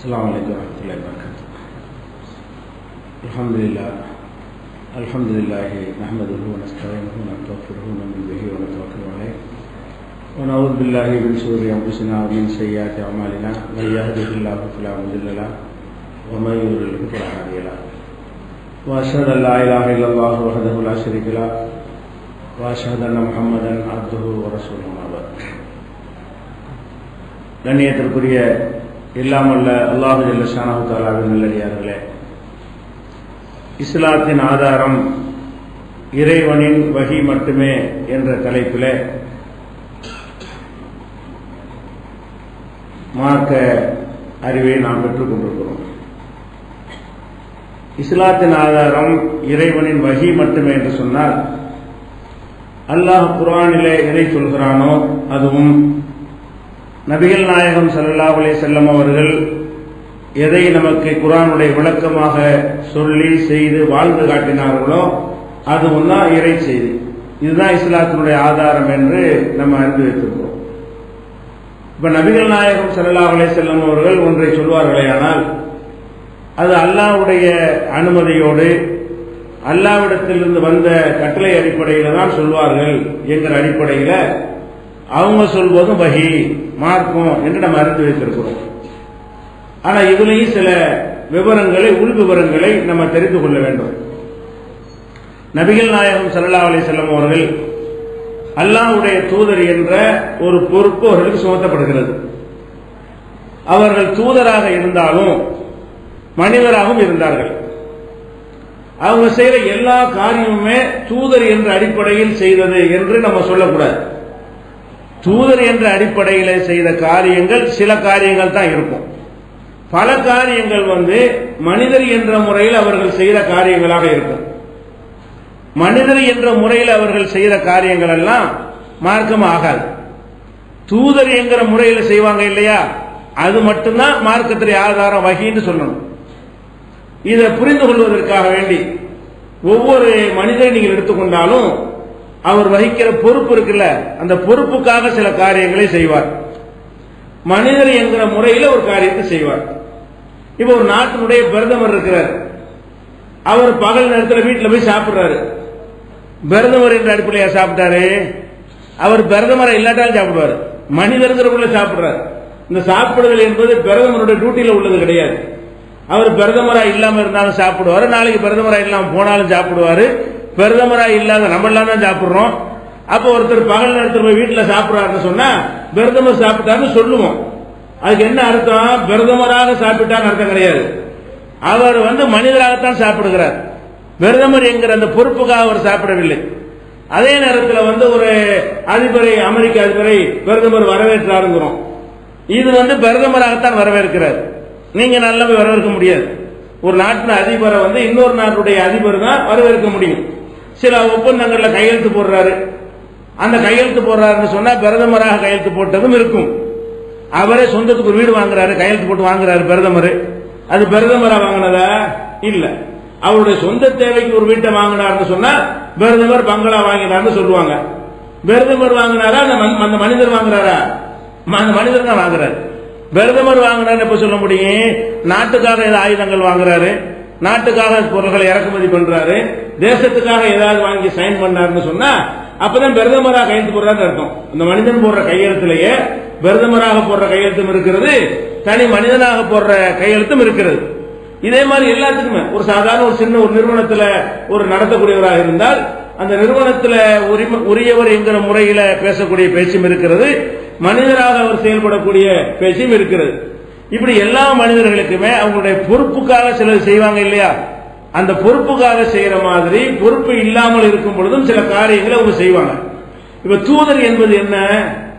السلام عليكم ورحمة الله وبركاته. الحمد لله نحمده ونستعينه ونستغفره ونؤمن به ونتوكل عليه ونعوذ بالله من شرور أنفسنا ومن سيئات أعمالنا من يهده الله فلا مضل له ومن يضلل فلا هادي له وأشهد أن لا إله إلا الله وحده لا شريك له وأشهد أن محمدا عبده ورسوله أما بعد. கண்ணியத்திற்குரிய இல்லாமல்ல அல்லாஹு ஜல்ல ஷானஹு தஆலாவின் நல்லடியார்களே, இஸ்லாத்தின் ஆதாரம் இறைவனின் வஹி மட்டுமே என்ற தலைப்பில் மார்க்க அறிவை நாம் பெற்றுக் கொண்டிருக்கிறோம். இஸ்லாத்தின் ஆதாரம் இறைவனின் வஹி மட்டுமே என்று சொன்னால், அல்லாஹ் குர்ஆனிலே எதை சொல்கிறானோ அதுவும் நபிகள் நாயகம் ஸல்லல்லாஹு அலைஹி வஸல்லம் அவர்கள் எதை நமக்கு குர்ஆனுடைய விளக்கமாக சொல்லி செய்து வாழ்ந்து காட்டினார்களோ அதுவும் தான் இறை செய்தி. இதுதான் இஸ்லாத்தினுடைய ஆதாரம் என்று நம்ம அறிந்து வைத்திருக்கிறோம். இப்ப நபிகள் நாயகம் ஸல்லல்லாஹு அலைஹி வஸல்லம் அவர்கள் ஒன்றை சொல்வார்களேயானால் அது அல்லாஹ்வுடைய அனுமதியோடு அல்லாஹ்விடத்திலிருந்து வந்த கட்டளை அடிப்படையில் தான் சொல்வார்கள் என்கிற அடிப்படையில் அவங்க சொல்வதும் வஹி மார்க்கம் என்று நம்ம அறிந்து வைத்திருக்கிறோம். ஆனா இதுலேயும் சில விவரங்களை, உள் விவரங்களை நம்ம தெரிந்து கொள்ள வேண்டும். நபிகள் நாயகம் ஸல்லல்லாஹு அலைஹி வஸல்லம் அவர்கள் அல்லாஹ்வுடைய தூதர் என்ற ஒரு பொறுப்பு அவர்களுக்கு சுமத்தப்படுகிறது. அவர்கள் தூதராக இருந்தாலும் மனிதராகவும் இருந்தார்கள். அவங்க செய்யற எல்லா காரியமுமே தூதர் என்ற அடிப்படையில் செய்தது என்று நம்ம சொல்லக்கூடாது. தூதர் என்ற அடிப்படையில் செய்த காரியங்கள் சில காரியங்கள் தான் இருக்கும். பல காரியங்கள் மனிதர் என்ற முறையில் அவர்கள் செய்த காரியங்களாக இருக்கும். மனிதர் என்ற முறையில் அவர்கள் செய்த காரியங்கள் எல்லாம் மார்க்கம் ஆகாது. தூதர் என்கிற முறையில் செய்வாங்க இல்லையா, அது மட்டும்தான் மார்க்கத்திற்கு ஆதாரம் வஹின்னு சொல்லணும். இதை புரிந்து கொள்வதற்காக வேண்டி ஒவ்வொரு மனிதரை நீங்கள் எடுத்துக்கொண்டாலும் அவர் வகிக்கிற பொறுப்பு இருக்குல்ல, அந்த பொறுப்புக்காக சில காரியங்களை செய்வார். மனிதர் என்கிற முறையில் ஒரு காரியத்தை செய்வார். இப்ப ஒரு நாட்டினுடைய பிரதமர் இருக்கிறார். அவர் பகல் நேரத்தில் வீட்டில் போய் சாப்பிடுறாரு. பிரதமர் என்ற அடிப்படையா சாப்பிட்டாரு? அவர் பிரதமரை இல்லாட்டாலும் சாப்பிடுவார். மனிதர்கிற சாப்பிடுறாரு. இந்த சாப்பிடுதல் என்பது பிரதமருடைய டியூட்டியில உள்ளது கிடையாது. அவர் பிரதமரா இல்லாம இருந்தாலும் சாப்பிடுவாரு, நாளைக்கு பிரதமரா இல்லாம போனாலும் சாப்பிடுவாரு. பிரதமரா இல்லாத நம்ம எல்லாம் தான் சாப்பிடுறோம். அப்ப ஒருத்தர் பகல் நேரத்தில் போய் வீட்டில் சாப்பிடுறாருன்னு சொன்னா பிரதமர் சாப்பிட்டாருன்னு சொல்லுவோம். அதுக்கு என்ன அர்த்தம்? பிரதமராக சாப்பிட்டான்னு அர்த்தம் கிடையாது. அவர் மனிதராகத்தான் சாப்பிடுகிறார். பிரதமர் என்கிற அந்த பொறுப்புக்காக அவர் சாப்பிடவில்லை. அதே நேரத்தில் ஒரு அதிபரை, அமெரிக்க அதிபரை பிரதமர் வரவேற்றாருங்கிறோம். இது பிரதமராகத்தான் வரவேற்கிறார். நீங்க நல்லா வரவேற்க முடியாது. ஒரு நாட்டின் அதிபரை இன்னொரு நாட்டுடைய அதிபர் தான் வரவேற்க முடியும். சில ஒப்பந்தங்கள்ல கையெழுத்து போடுறாரு. அந்த கையெழுத்து போடுறாருன்னு சொன்னா பிரதமராக கையெழுத்து போட்டதும் இருக்கும். அவரே சொந்தத்துக்கு ஒரு வீடு வாங்குறாரு, கையெழுத்து போட்டு வாங்குறாரு பிரதமர். அது பிரதமரா வாங்கினதா? இல்ல. அவருடைய சொந்த தேவைக்கு ஒரு வீட்டை வாங்கினார்னு சொன்னா பிரதமர் பங்களா வாங்கினார்னு சொல்லுவாங்க. பிரதமர் வாங்கினாரா அந்த மனிதர் வாங்குறாரா? அந்த மனிதர் தான் வாங்குறாரு. பிரதமர் வாங்கினார் எப்ப சொல்ல முடியும்? நாட்டுக்காக ஏதாவது ஆயுதங்கள் வாங்குறாரு, நாட்டுக்காக பொருட்களை இறக்குமதி பண்றாரு, தேசத்துக்காக ஏதாவது வாங்கி சைன் பண்ணாருன்னு சொன்னா அப்பதான் பிரதமராக கையெழுத்து போடுறாருன்னு அர்த்தம். இந்த மனிதன் போடுற கையெழுத்திலேயே பிரதமராக போடுற கையெழுத்தும் இருக்கிறது, தனி மனிதனாக போடுற கையெழுத்தும் இருக்கிறது. இதே மாதிரி எல்லாத்துக்குமே ஒரு சாதாரண ஒரு சின்ன ஒரு நிறுவனத்தில் ஒரு நடத்தக்கூடியவராக இருந்தால் அந்த நிறுவனத்தில் உரியவர் என்கிற முறையில பேசக்கூடிய பேச்சும் இருக்கிறது, மனிதராக அவர் செயல்படக்கூடிய பேச்சும் இருக்கிறது. இப்படி எல்லா மனிதர்களுக்குமே அவங்களுடைய பொறுப்புக்காக சிலர் செய்வாங்க இல்லையா, அந்த பொறுப்புக்காக செய்யற மாதிரி பொறுப்பு இல்லாமல் இருக்கும் பொழுதும் சில காரியங்களை அவங்க செய்வாங்க. இப்ப தூதர் என்பது என்ன?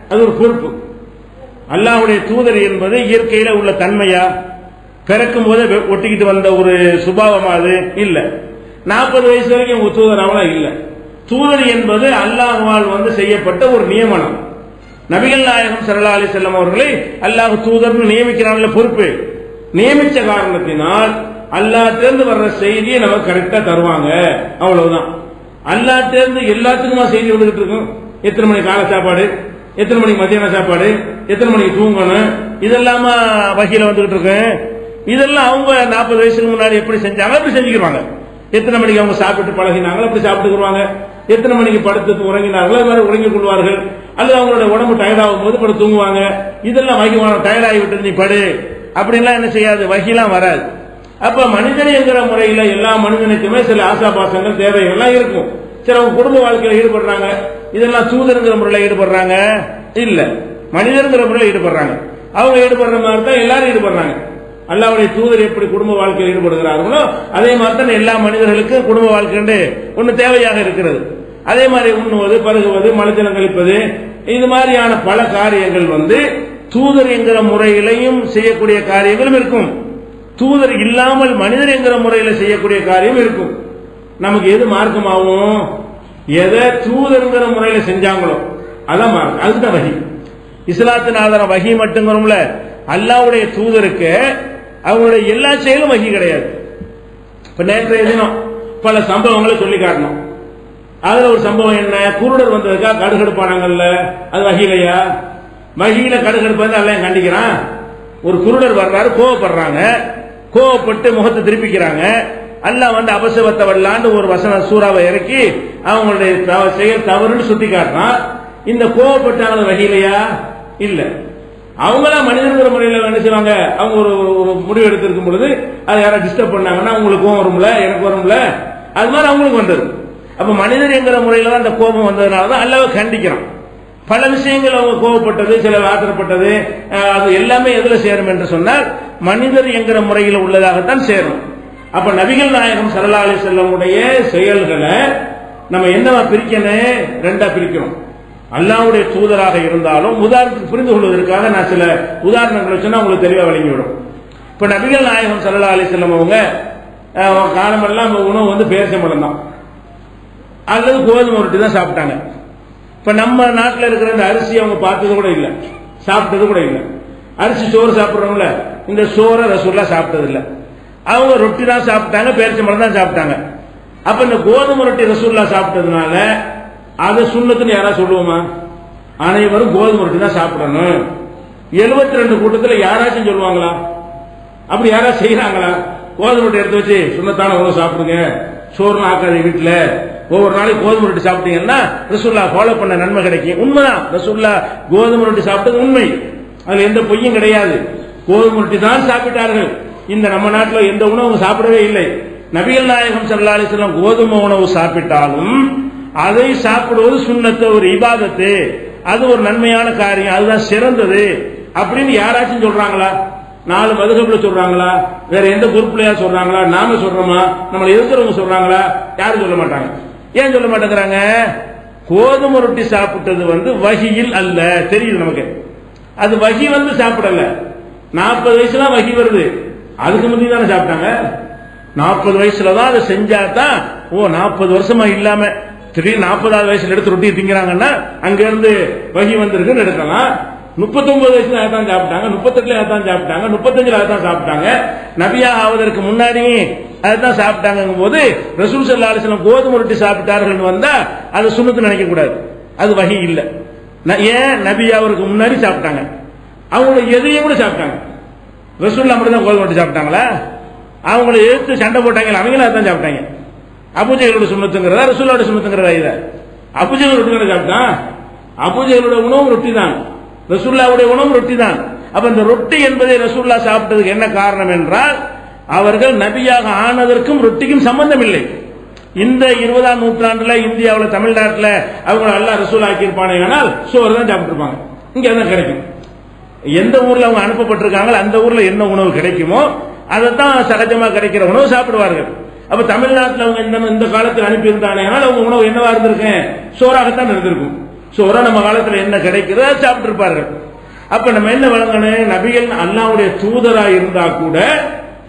அது ஒரு பொறுப்பு. அல்லாஹ்வுடைய தூதர் என்பது இயற்கையில உள்ள தன்மையா, பிறக்கும் போதே ஒட்டிக்கிட்டு வந்த ஒரு சுபாவமா? அது இல்ல. 40 வயசு வரைக்கும் தூதராவெல்லாம் இல்ல. தூதர் என்பது அல்லாஹ்வால் செய்யப்பட்ட ஒரு நியமனம். நபிகள் நாயகம் ஸல்லல்லாஹு அலைஹி வஸல்லம் அவர்களை அல்லாஹ் தூதர்னு நியமிக்கிறான்ல, பொறுப்பு நியமிச்ச காரணத்தினால் அல்லாஹ் தேர்ந்து வர்ற செய்தியை நமக்கு கரெக்டா தருவாங்க. அவ்வளவுதான். அல்லாஹ் தேர்ந்து எல்லாத்துக்குமா செய்தி வந்துகிட்டு இருக்கும். எத்தனை மணி காலை சாப்பாடு, எத்தனை மணிக்கு மத்தியான சாப்பாடு, எத்தனை மணிக்கு தூங்கணும், இதெல்லாம வகையில வந்துகிட்டு இருக்கு. இதெல்லாம் அவங்க 40 வயசுக்கு முன்னாடி எப்படி செஞ்சாங்க அப்படி செஞ்சுக்கிடுவாங்க. எத்தனை மணிக்கு அவங்க சாப்பிட்டு பழகினாங்களோ அப்படி சாப்பிட்டுக்குருவாங்க. எத்தனை மணிக்கு படுத்து உறங்கினார்களோ அது மாதிரி உறங்கிக் கொள்வார்கள். அல்லது அவங்களோட உடம்பு டயர்டாகும் போது படுத்து தூங்குவாங்க. இதெல்லாம் வகி டயர்டாகி விட்டு நீ படு அப்படின்லாம் என்ன செய்யாது, வகிலாம் வராது. அப்ப மனிதன் என்கிற முறையில எல்லா மனிதனுக்குமே சில ஆசாபாசங்கள் தேவைகள்லாம் இருக்கும். சரி, அவங்க குடும்ப வாழ்க்கையில ஈடுபடுறாங்க, இதெல்லாம் தூதருங்கிற முறையில் ஈடுபடுறாங்க இல்ல, மனிதருங்கிற முறையில் ஈடுபடுறாங்க. அவங்க ஈடுபடுற மாதிரி தான் எல்லாரும் ஈடுபடுறாங்க. அல்லாஹ்வுடைய தூதர் எப்படி குடும்ப வாழ்க்கையில் ஈடுபடுகிறார்களோ அதே மாதிரி தான் எல்லா மனிதர்களுக்கும் குடும்ப வாழ்க்கை ஒன்று தேவையாக இருக்கிறது. அதே மாதிரி உண்ணுவது, பருகுவது, மலஜலம் கழிப்பது, இது மாதிரியான பல காரியங்கள் தூதர் என்கிற முறையிலையும் செய்யக்கூடிய காரியங்களும் இருக்கும். தூதர் இல்லாமல் மனிதர் என்கிற முறையில் செய்யக்கூடிய காரியம் இருக்கும். நமக்கு எது மார்க்கமாகும், எதை தூதர்ங்கிற முறையில் செஞ்சாங்களோ அதான் மார்க்கம், அதுதான் வகி. இஸ்லாத்தின் ஆதாரம் வகி மட்டுங்கிறோம்ல, அல்லாஹ்வுடைய தூதருக்கு அவங்களுடைய எல்லா செயலும் வகி கிடையாது. இப்ப நேற்றைய தினம் பல சம்பவங்களை சொல்லி காட்டணும். அதுல ஒரு சம்பவம் என்ன, குருடர் வந்ததுக்கா கடுகடுப்பானாங்கல்ல, அது வகிலையா? வகியில கடுகடுப்பு எல்லாம் கண்டிக்கிறான். ஒரு குருடர் வர்றாரு, கோவப்படுறாங்க, கோவப்பட்டு முகத்தை திருப்பிக்கிறாங்க. அல்லாஹ் அபசவத்தை வரலான்னு ஒரு வசன சூறாவை இறக்கி அவங்களுடைய செயல் தவறுன்னு சுத்தி காட்டுறான். இந்த கோவப்பட்டாங்க வகையிலையா? இல்ல. அவங்களா மனிதர்கள் முறையில் என்ன செய்வாங்க, அவங்க ஒரு முடிவு எடுத்திருக்கும் பொழுது அதை யாராவது டிஸ்டர்ப் பண்ணாங்கன்னா அவங்களுக்கும் வரும்ல, எனக்கு வரும்ல, அது மாதிரி அவங்களுக்கு வந்தது. அப்ப மனிதர் என்கிற முறையில தான் அந்த கோபம் வந்ததுனால தான் அல்லாஹ் கண்டிக்கிறான். பல விஷயங்கள் அவங்க கோபப்பட்டது, சில ஆத்திரப்பட்டது, அது எல்லாமே எதுல சேரும் என்று சொன்னால் மனிதர் என்கிற முறையில் உள்ளதாகத்தான் சேரும். அப்ப நபிகள் நாயகம் ஸல்லல்லாஹு அலைஹி வஸல்லம் உடைய செயல்களை நம்ம என்னவா பிரிக்கணும், ரெண்டா பிரிக்கிறோம். அல்லாஹ்வுடைய தூதராக இருந்தாலும் உதாரணத்துக்கு புரிந்து கொள்வதற்காக நான் சில உதாரணங்களை சொன்னா உங்களுக்கு தெளிவா விளங்கிவிடும். இப்ப நபிகள் நாயகம் ஸல்லல்லாஹு அலைஹி வஸல்லம் அவங்க காலமெல்லாம் உணவு பேரிச்சம்பழம் தான் அல்லது கோதுமை ரொட்டி தான் சாப்பிட்டாங்க. இப்ப நம்ம நாட்டில் இருக்கிற இந்த அரிசி அவங்க பார்த்தது கூட இல்லை, சாப்பிட்டது கூட இல்லை. அரிசி சோறு சாப்பிடுறவங்கள இந்த சோறை ரசூலுல்லாஹ் சாப்பிட்டது இல்லை. அவங்க ரொட்டி தான் சாப்பிட்டாங்க, பேரிச்சம்பழம் தான் சாப்பிட்டாங்க. அப்ப இந்த கோதுமை ரொட்டி ரசூலுல்லாஹ் சாப்பிட்டதுனால அதை சுன்னத்துன்னு யாராவது சொல்லுவோமா? அனைவரும் கோதுமை ரொட்டி தான் சாப்பிடணும். 72 கூட்டத்தில் யாராச்சும் சொல்லுவாங்களா? அப்படி யாராவது செய்யறாங்களா? கோதுமை ரொட்டி எடுத்து வச்சு சுன்னத்தான உணவு சாப்பிடுங்க, சோறுலாம் ஆக்காது வீட்டுல, ஒவ்வொரு நாளைக்கு கோதுமை ரொட்டி சாப்பிட்டீங்கன்னா ரசூலுல்லாஹ் ஃபாலோ பண்ண நன்மை கிடைக்கும். உண்மைதான், ரசூலுல்லாஹ் கோதுமை ரொட்டி சாப்பிட்டது உண்மை, அதுல எந்த பொய்யும் கிடையாது. கோதுமை ரொட்டி தான் சாப்பிட்டார்கள். இந்த நம்ம நாட்டில் எந்த உணவும் சாப்பிடவே இல்லை. நபிகள் நாயகம் ஸல்லல்லாஹு அலைஹி வஸல்லம் கோதுமை உணவு சாப்பிட்டாலும் அதை சாப்பிடுவது சுன்னத்து, ஒரு இபாதத்து, அது ஒரு நன்மையான காரியம், அதுதான் சிறந்தது அப்படின்னு யாராச்சும் சொல்றாங்களா? 4 மதுஹப்ல சொல்றாங்களா? வேற எந்த குரூப்லயா சொல்றாங்களா? நாம சொல்றோமா? நம்மளை எதிர்க்கிறவங்க சொல்றாங்களா? யாரும் சொல்ல மாட்டாங்க. ஏன் சொல்ல மாட்டேங்கிறாங்க? கோதுமை ரொட்டி சாப்பிட்டது வகியில் அல்ல, தெரியுது நமக்கு. அது வகி சாப்பிடல. 40 வயசுல வகி வருது, அதுக்கு முந்தி தானே சாப்பிட்டாங்க. 40 வயசுல தான் அதை செஞ்சாதான், 40 வருஷமா இல்லாம திடீர்னு 40வது வயசுல எடுத்து ரொட்டி திங்கிறாங்கன்னா அங்க இருந்து வகி வந்திருக்குன்னு எடுக்கலாம். 39 வயசுல அதான் சாப்பிட்டாங்க, 38ல அதான் சாப்பிட்டாங்க, 35ல அதான் சாப்பிட்டாங்க. நபியாக ஆவதற்கு முன்னாடி அதான் சாப்பிட்டாங்க போது ரசூல் ஸல்லல்லாஹு அலைஹி வஸல்லம் கோதுமை ரொட்டி சாப்பிட்டார்கள் வந்தா அது சுன்னத்து நினைக்க கூடாது, அது வகி இல்ல. ஏன்? நபி அவருக்கு முன்னாடி சாப்பிட்டாங்க, அவங்க எதையும் கூட சாப்பிட்டாங்க. ரசூலுல்லாஹ் மட்டும் தான் கோதுமை ரொட்டி சாப்பிட்டாங்களா? அவங்களை எதிர்த்து சண்டை போட்டாங்க, அவங்களும் அதான் சாப்பிட்டாங்க. அபூஜஹலோட சுன்னத்துங்கிறதா ரசூலுல்லாஹோட சுன்னத்துங்கிறதா? இல்ல, அபூஜஹல் ரொட்டி தானே சாப்பிட்டான். அபூஜஹலோட உணவு ரொட்டி தான், ரசூலுல்லாஹ்வுடைய உணவு ரொட்டி தான். அப்ப இந்த ரொட்டி என்பதை ரசூலுல்லாஹ் சாப்பிட்டதுக்கு என்ன காரணம் என்றால், அவர்கள் நபியாக ஆனதற்கும் ரொட்டிக்கும் சம்பந்தம் இல்லை. இந்த 20ஆம் நூற்றாண்டுல இந்தியாவில் தமிழ்நாட்டில் அவங்க அல்லாஹ் ரசூல் ஆக்கியிருப்பானே, ஆனால் சோறு தான் சாப்பிட்டுருப்பாங்க. இங்க தான் கிடைக்கும். எந்த ஊர்ல அவங்க அனுப்பப்பட்டிருக்காங்களோ அந்த ஊர்ல என்ன உணவு கிடைக்குமோ அதைத்தான் சகஜமா கிடைக்கிற உணவு சாப்பிடுவார்கள். அப்ப தமிழ்நாட்டில் அவங்க இந்த காலத்தில் அனுப்பி இருந்தானே, அவங்க உணவு என்னவா இருந்திருக்கேன்? சோறாகத்தான் இருந்திருக்கும். சோறா நம்ம காலத்தில் என்ன கிடைக்கிறதோ சாப்பிட்டு இருப்பார்கள். அப்ப நம்ம என்ன வழங்கணும்? நபிகள் அல்லாஹ்வுடைய தூதரா இருந்தா கூட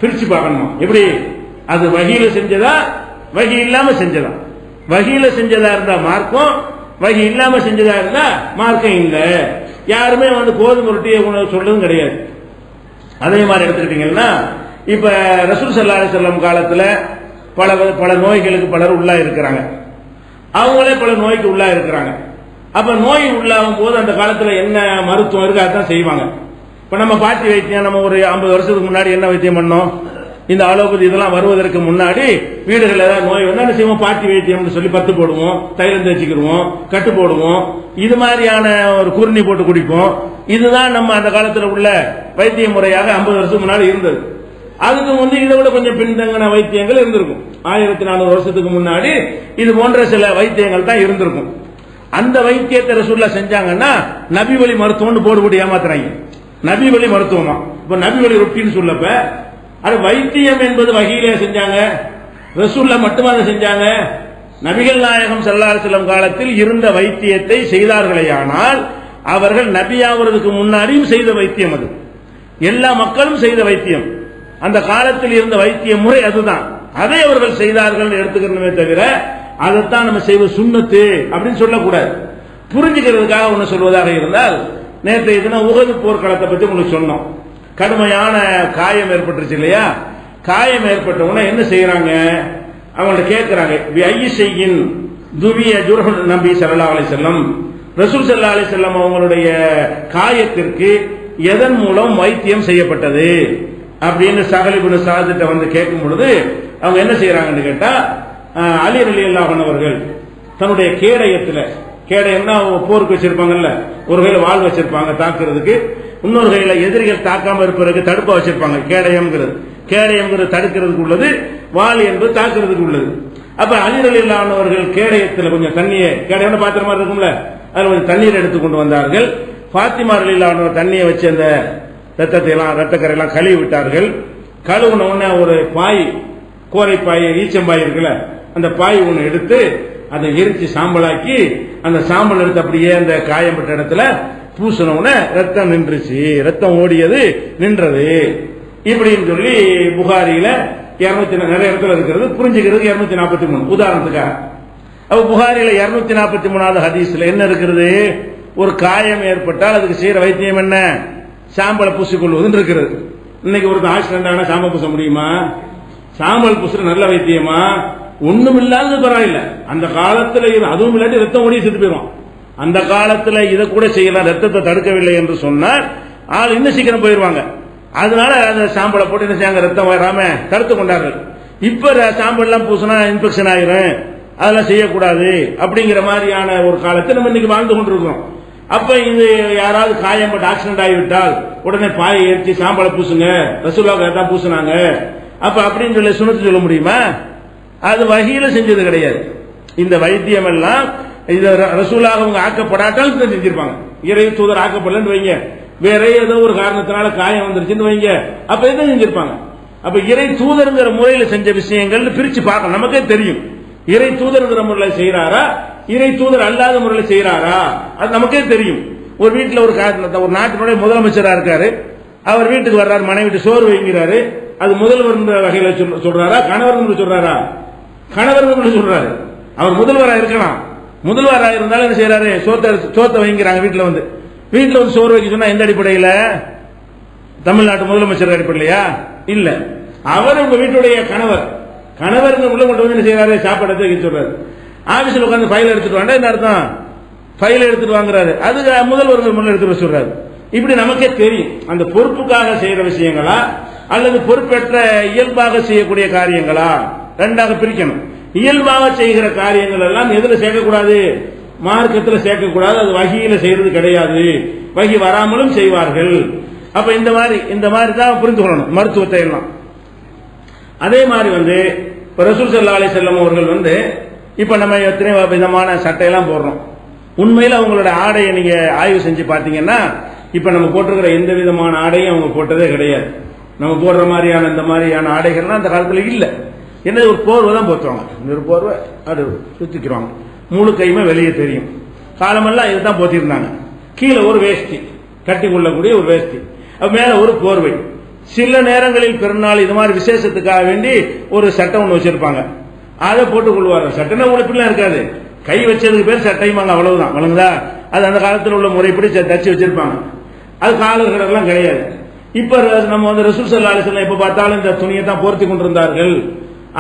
பிரிச்சு பார்க்கணும். எப்படி? அது வகியில செஞ்சதா, வகி இல்லாம செஞ்சதா? வகியில செஞ்சதா இருந்தா மார்க்கம், வகி இல்லாம செஞ்சதா இருந்தா மார்க்கம் இல்ல. யாருமே கோதுமை ரொட்டியை உணவு சொல்லவும் கிடையாது. அதே மாதிரி எடுத்துக்கிட்டீங்கன்னா இப்ப ரசூல் ஸல்லல்லாஹு அலைஹி வஸல்லம் காலத்துல பல நோய்களுக்கு பலர் உள்ளா இருக்கிறாங்க, அவங்களே பல நோய்க்கு உள்ளா இருக்கிறாங்க. அப்ப நோய் உள்ளாகும் போது அந்த காலத்துல என்ன மருத்துவம் இருக்கு அதான் செய்வாங்க. இப்ப நம்ம பாட்டி வைத்தியம் நம்ம ஒரு 50 வருஷத்துக்கு முன்னாடி என்ன வைத்தியம் பண்ணோம்? இந்த அலோபதி இதெல்லாம் வருவதற்கு முன்னாடி வீடுகள் ஏதாவது நோய் வந்தா என்ன செய்வோம்? பாட்டி வைத்தியம்னு சொல்லி பத்து போடுவோம், தைலம் தேய்ச்சிக்கிடுவோம், கட்டு போடுவோம், இது மாதிரியான ஒரு குருணி போட்டு குடிப்போம். இதுதான் நம்ம அந்த காலத்தில் உள்ள வைத்திய முறையாக 50 வருஷத்துக்கு முன்னாடி இருந்தது. அதுக்கு வந்து இதை விட கொஞ்சம் பின்தங்கின வைத்தியங்கள் இருந்திருக்கும். 1400 வருஷத்துக்கு முன்னாடி இது போன்ற சில வைத்தியங்கள் தான் இருந்திருக்கும். அந்த வைத்தியத்தை ரசூலுல்லாஹ் செஞ்சாங்கன்னா நபி வழி மருத்துவம்னு போடு போட்டு ஏமாத்துறாங்க. நபி வழி மருத்துவமா? இப்ப நபி வழி ரொட்டின்னு சொல்லப்ப அது வைத்தியம் என்பது வகையிலே செஞ்சாங்க. ரசூலுல்லாஹ் மட்டுமா அதை செஞ்சாங்க? நபிகள் நாயகம் ஸல்லல்லாஹு அலைஹி வஸல்லம் காலத்தில் இருந்த வைத்தியத்தை செய்தார்களேயானால் அவர்கள் நபியாவதற்கு முன்னாடியும் செய்த வைத்தியம் அது. எல்லா மக்களும் செய்த வைத்தியம். அந்த காலத்தில் இருந்த வைத்திய முறை அதுதான். அதை அவர்கள் செய்தார்கள் எடுத்துக்கிறோமே தவிர அதைத்தான் நம்ம செய்வது சுன்னத்து அப்படின்னு சொல்லக்கூடாது. புரிஞ்சுக்கிறதுக்காக ஒன்று சொல்வதாக இருந்தால், நேற்றைய தினம் உஹது போர்க்களத்தை பற்றி உங்களுக்கு சொன்னோம். கடுமையான காயம் ஏற்பட்டுருச்சு இல்லையா? காயம் ஏற்பட்ட உடனே என்ன செய்யறாங்க? அவங்கள்ட்ட கேட்கிறாங்க, ஐயிஷையின் துவிய ஜுர்ஹுல் நபி ஸல்லல்லாஹு அலைஹி வஸல்லம், ரசூல் ஸல்லல்லாஹு அலைஹி வஸல்லம் அவங்களுடைய காயத்திற்கு எதன் மூலம் வைத்தியம் செய்யப்பட்டது அப்படின்னு சஹல் இப்னு சாதிட்ட வந்து கேட்கும் பொழுது அவங்க என்ன செய்யறாங்கன்னு கேட்டா, அலி ரலியல்லாஹு அன்ஹு அவர்கள் தன்னுடைய கேடயம்னா போருக்கு வச்சிருப்பாங்கல்ல, ஒரு கையில வாள் வச்சிருப்பாங்க தாக்குறதுக்கு, இன்னொரு கையில எதிரிகள் தாக்காம இருப்பதற்கு தடுப்பா வச்சிருப்பாங்க. கேடயம்ங்கிறது தடுக்கிறதுக்கு உள்ளது, வாள் என்பது தாக்குறதுக்கு உள்ளது. அப்ப அலி ரலியல்லாஹு அன்ஹு அவர்கள் கேடயத்தில் கொஞ்சம் தண்ணியை, கேடயம்னு பாத்திர மாதிரி இருக்கும்ல, அதுல கொஞ்சம் தண்ணீர் எடுத்துக் கொண்டு வந்தார்கள். ஃபாத்திமா ரலியல்லாஹு அன்ஹா தண்ணியை வச்சு அந்த ரத்தக்கரையெல்லாம் கழுவி விட்டார்கள். கழுவுன உடனே ஒரு பாய், கோரை பாய், ஈச்சம்பாய் இருக்குல்ல, அந்த பாய் ஒன்று எடுத்து அதை எரிச்சு சாம்பலாக்கி அந்த சாம்பல் எடுத்து அப்படியே அந்த காயப்பட்ட இடத்துல பூசின உடனே ரத்தம் நின்றுச்சு, ரத்தம் ஓடியது நின்றது. இப்படின்னு சொல்லி புகாரியில 200 நிறைய இடத்துல இருக்கிறது, புரிஞ்சுக்கிறது 243 உதாரணத்துக்காக. அப்ப புகாரியில 243வது ஹதீஸ்ல என்ன இருக்கிறது? ஒரு காயம் ஏற்பட்டால் அதுக்கு செய்யற வைத்தியம் என்ன? சாம்பலை பூசிக்கொள்வது இருக்கிறது. இன்னைக்கு ஒரு ஆக்சிடென்ட் ஆனா சாம்பல் பூச முடியுமா? சாம்பல் பூசுற நல்ல வைத்தியமா? ஒண்ணும் இல்லாதது பரவாயில்ல. அந்த காலத்துல அதுவும் இல்லாட்டி ரத்தம் ஓடி செத்து போயிடும். அந்த காலத்துல இதை கூட செய்யலாம், ரத்தத்தை தடுக்கவில்லை என்று சொன்னால் ஆள் இன்னும் சீக்கிரம் போயிருவாங்க. அதனால அந்த சாம்பலை போட்டு என்ன செய்யாங்க, ரத்தம் வராம தடுத்து கொண்டார்கள். இப்ப சாம்பல் எல்லாம் பூசினா இன்ஃபெக்ஷன் ஆயிரும், அதெல்லாம் செய்யக்கூடாது அப்படிங்கிற மாதிரியான ஒரு காலத்தை நம்ம இன்னைக்கு வாழ்ந்து கொண்டிருக்கிறோம். அப்ப இது யாராவது காயம்பட்டு ஆக்சிடென்ட் ஆகிவிட்டால் உடனே பாயை ஏற்றி சாம்பலை பூசுங்க, ரசூலுல்லாஹ் தான் பூசினாங்க அப்ப அப்படின்னு சொல்லி சுனத்து சொல்ல முடியுமா? அது வகையில செஞ்சது கிடையாது. இந்த வைத்தியம் எல்லாம் இது ரசூலுல்லாஹ் அவங்க ஆக்கப்படாட்டாலும் செஞ்சிருப்பாங்க. இறை தூதர் ஆக்கப்படலன்னு வைங்க, வேற ஏதோ ஒரு காரணத்தினால காயம் வந்துருச்சுன்னு வைங்க, அப்ப இதை செஞ்சிருப்பாங்க. அப்ப இறை தூதருங்கிற முறையில செஞ்ச விஷயங்கள் பிரிச்சு பார்க்கணும். நமக்கே தெரியும் இறை தூதருங்கிற முறையில் செய்யறாரா, இறை தூதர் அல்லாத முறையில் செய்யறாரா, அது நமக்கே தெரியும். ஒரு வீட்டில் ஒரு நாட்டினுடைய முதலமைச்சரா இருக்காரு, அவர் வீட்டுக்கு வர்றாரு, மனைவி சோறு வைக்கிறாரு, அது முதல்வர் வகையில சொல்றாரா, கணவர் சொல்றாரா? கணவர் சொல்றாரு. அவர் முதல்வரா இருக்கலாம், முதல்வரா இருந்தாலும் என்ன செய்யறாரு, சோத்தை வைக்கிறாங்க வீட்டில் வந்து சோறு வைக்க சொன்னா எந்த அடிப்படையில்? தமிழ்நாட்டு முதலமைச்சர் அடிப்படையிலையா? இல்ல, அவர் உங்க வீட்டுடைய கணவர் உள்ள கொண்டு வந்து என்ன செய்யறாரு, சாப்பாடு எடுத்து வைக்க சொல்றாரு. ஆபீஸ்ல உட்காந்து ஃபைல் எடுத்துட்டு வாங்க, என்ன அர்த்தம்? ஃபைல் எடுத்துட்டு வாங்குறாரு, அது முதல்வர் முன்ன எடுத்துட்டு சொல்றாரு. இப்படி நமக்கே தெரியும் அந்த பொறுப்புக்காக செய்யற விஷயங்களா அல்லது பொறுப்பேற்ற இயல்பாக செய்யக்கூடிய காரியங்களா, ரெண்டாக பிரிக்கணும். இயல்பாக செய்கிற காரியங்கள் எல்லாம் எதுல சேர்க்கக்கூடாது? மார்க்கத்தில் சேர்க்கக்கூடாது, அது வகையில செய்யறது கிடையாது, வகி வராமலும் செய்வார்கள். அப்ப இந்த மாதிரி தான் புரிந்து கொள்ளணும் மருத்துவத்தை எல்லாம். அதே மாதிரி வந்து ரசூல் ஸல்லல்லாஹு அலைஹி வஸல்லம் அவர்கள் இப்ப நம்ம எத்தனை விதமான சட்டையெல்லாம் போடுறோம். உண்மையில அவங்களோட ஆடையை நீங்க ஆய்வு செஞ்சு பார்த்தீங்கன்னா இப்ப நம்ம போட்டிருக்கிற எந்த விதமான ஆடையும் அவங்க போட்டதே கிடையாது. நம்ம போடுற மாதிரியான இந்த மாதிரியான ஆடைகள்லாம் அந்த காலத்துல இல்ல. என்ன, ஒரு போர்வை தான் போத்துவாங்க, ஒரு போர்வை அது சுத்திக்கிறாங்க, முழு கையுமே வெளியே தெரியும். காலமெல்லாம் இதுதான் போத்திருந்தாங்க. கீழே ஒரு வேஷ்டி, கட்டி கொள்ளக்கூடிய ஒரு வேஷ்டி, மேல ஒரு போர்வை. சில நேரங்களில் பெருநாள் இது மாதிரி விசேஷத்துக்காக வேண்டி ஒரு சட்டை ஒன்று வச்சிருப்பாங்க, அதை போட்டுக் கொள்வார்கள். சட்டைனா உழைப்புலாம் இருக்காது, கை வச்சதுக்கு பேர் சட்டையுமாங்க, அவ்வளவுதான். வழங்குதா? அது அந்த காலத்தில் உள்ள முறைப்படி தச்சு வச்சிருப்பாங்க. அது காலர்களெல்லாம் கிடையாது. இப்ப நம்ம ரசூல் ஸல்லல்லாஹு அலைஹி வஸல்லம் எப்ப பார்த்தாலும் இந்த துணியை தான் போர்த்தி கொண்டிருந்தார்கள்.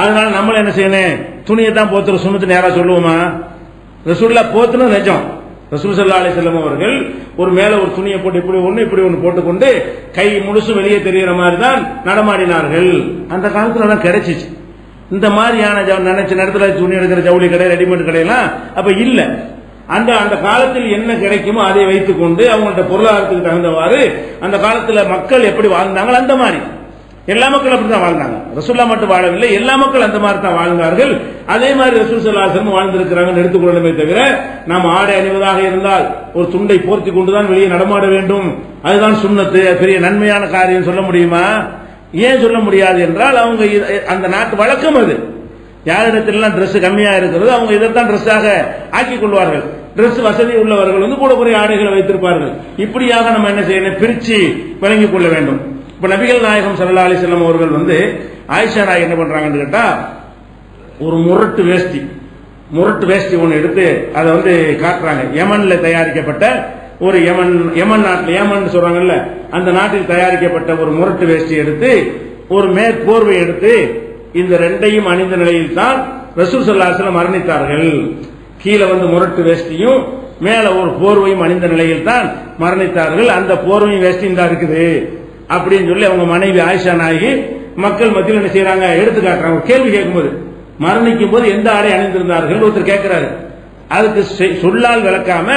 அதனால நம்மள என்ன செய்யணும், துணியை தான் போத்துற சுன்னத்து நேரா சொல்லுவோமா? ரசூலுல்லாஹ் போத்துன நிஜம், ரசூல் ஸல்லல்லாஹு அலைஹி வஸல்லம் அவர்கள் ஒரு மேல ஒரு துணியை போட்டு இப்படி ஒன்று போட்டுக்கொண்டு கை முழுசு வெளியே தெரிகிற மாதிரி தான் நடமாடினார்கள். அந்த காலத்துல தான் கிடைச்சிச்சு. இந்த மாதிரியான நினைச்ச நேரத்தில் துணி எடுக்கிற ஜவுளி கடை, ரெடிமேட் கடையெல்லாம் அப்ப இல்ல. அந்த அந்த காலத்தில் என்ன கிடைக்குமோ அதை வைத்துக் கொண்டு அவங்கள்ட்ட பொருளாதாரத்துக்கு தகுந்தவாறு அந்த காலத்துல மக்கள் எப்படி வாழ்ந்தாங்களோ அந்த மாதிரி எல்லா மக்களும் அப்படித்தான் வாழ்ந்தாங்க. ரசூலுல்லாஹ் மட்டும் வாழவில்லை, எல்லா மக்கள் அந்த மாதிரி தான் வாழ்ந்தார்கள். அதே மாதிரி ரசூல் ஸல்லல்லாஹு அலைஹி வஸல்லம் வாழ்ந்திருக்கிறாங்கன்னு எடுத்துக்கொள்ளணுமே தவிர நாம் ஆடை அணிவதாக இருந்தால் ஒரு துண்டை போர்த்தி கொண்டுதான் வெளியே நடமாட வேண்டும், அதுதான் சுன்னத்து, பெரிய நன்மையான காரியம் சொல்ல முடியுமா? ஏன் சொல்ல முடியாது என்றால் அவங்க அந்த நாட்டு வழக்கம் அது. யாரிடத்திலாம் டிரெஸ் கம்மியா இருக்கிறது அவங்க இதைத்தான் டிரெஸ்ஸாக ஆக்கிக் கொள்வார்கள். டிரெஸ் வசதி உள்ளவர்கள் கூட குறை ஆடைகளை வைத்திருப்பார்கள். இப்படியாக நம்ம என்ன செய்யணும், பிரிச்சு வழங்கிக் கொள்ள வேண்டும். இப்ப நபிகள் நாயகம் ஸல்லல்லாஹு அலைஹி வஸல்லம் அவர்கள் ஆயிஷா நாய் என்ன பண்றாங்கன்னு கேட்டா ஒரு முரட்டு வேஷ்டி ஒன்று எடுத்து அதை காட்டுறாங்க. யமன்ல தயாரிக்கப்பட்ட ஒரு யமன் நாட்டில், யமன் சொல்றாங்கல்ல அந்த நாட்டில் தயாரிக்கப்பட்ட ஒரு முரட்டு வேஷ்டி எடுத்து ஒரு மேற்போர்வை எடுத்து இந்த ரெண்டையும் அணிந்த நிலையில் தான் ரசூல் ஸல்லல்லாஹு அலைஹி வஸல்லம் மரணித்தார்கள். கீழே முரட்டு வேஷ்டியும் மேல ஒரு போர்வையும் அணிந்த நிலையில் தான் மரணித்தார்கள். அந்த போர்வையும் வேஷ்டியும் தான் இருக்குது அப்படின்னு சொல்லி அவங்க மனைவி ஆயிஷா நாயகி மக்கள் மத்தியில் என்ன செய்யறாங்க, எடுத்து காட்டுறாங்க. கேள்வி கேட்கும்போது மரணிக்கும் போது எந்த ஆடை அணிந்திருந்தார்கள் ஒருத்தர் கேட்கிறாரு. அதுக்கு சொல்லால் விளக்காம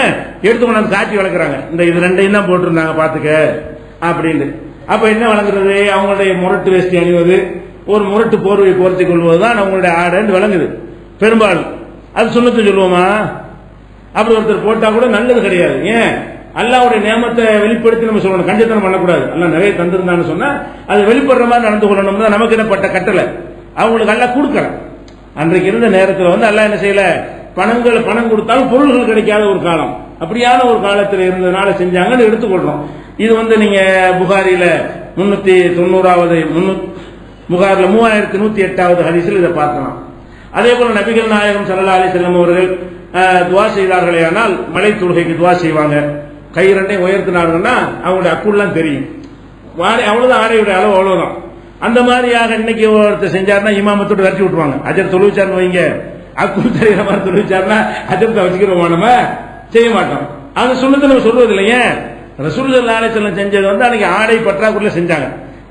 எடுத்து கொண்டாந்து காட்சி விளக்குறாங்க. இந்த இது ரெண்டையும் தான் போட்டிருந்தாங்க பாத்துக்க அப்படின்னு. அப்ப என்ன வழங்குறது, அவங்களுடைய முரட்டு வேஷ்டி அணிவது, ஒரு முரட்டு போர்வை போர்த்திக் கொள்வதுதான் அவங்களுடைய ஆடைன்னு விளங்குது பெரும்பாலும். அது சுன்னத்து சொல்லுவோமா? அப்படி ஒருத்தர் போட்டா கூட நல்லது கிடையாது. ஏன், அல்லாஹ்வுடைய நியமத்தை வெளிப்படுத்தி நம்ம சொல்லணும், கஞ்சத்தனம் பண்ணக்கூடாது. அல்லாஹ் நிறைய தந்திருந்தான்னு சொன்னா அது வெளிப்படுற மாதிரி நடந்து கொள்ளணும் தான் நமக்கு என்னப்பட்ட கட்டளை. அவங்களுக்கு அல்லாஹ் கொடுக்கல. அன்றைக்கு இருந்த நேரத்தில் அல்லாஹ் என்ன செய்யல, பணம் கொடுத்தாலும் பொருள்கள் கிடைக்காத ஒரு காலம், அப்படியான ஒரு காலத்தில் இருந்ததுனால செஞ்சாங்கன்னு எடுத்துக்கொள்றோம். இது நீங்க புகாரில 390வது புகாரில 3108வது ஹதீஸில் இதை பார்க்கலாம். அதே போல நபிகள் நாயகம் ஸல்லல்லாஹு அலைஹி வஸல்லம் அவர்கள் துஆ செய்தார்களே ஆனால் மலை தொழுகைக்கு துஆ செய்வாங்க. கை ரெண்டையும் உயர்த்தினாங்கன்னா அவங்களுடைய அக்குள்லாம் தெரியும். அவ்வளவுதான், ஆடையுடைய அளவு அவ்வளவுதான். அந்த மாதிரியாக இன்னைக்கு ஒருத்தர் செஞ்சாருன்னா இமாமத்தோடு விரட்டி விட்டுருவாங்க. அஜர் தொழுவிச்சார்னு வைங்க, அக்குள் தெரிகிற மாதிரி தொழுவிச்சாருன்னா அஜரத்தை வச்சுக்கிறோமா, நம்ம செய்ய மாட்டோம். அது சுன்னத்து நம்ம சொல்றது இல்லையே. ரசூல் ஸல்லல்லாஹு அலைஹி வஸல்லம் செஞ்சது அன்னைக்கு ஆடை பற்றாக்குறையில செஞ்சாங்க.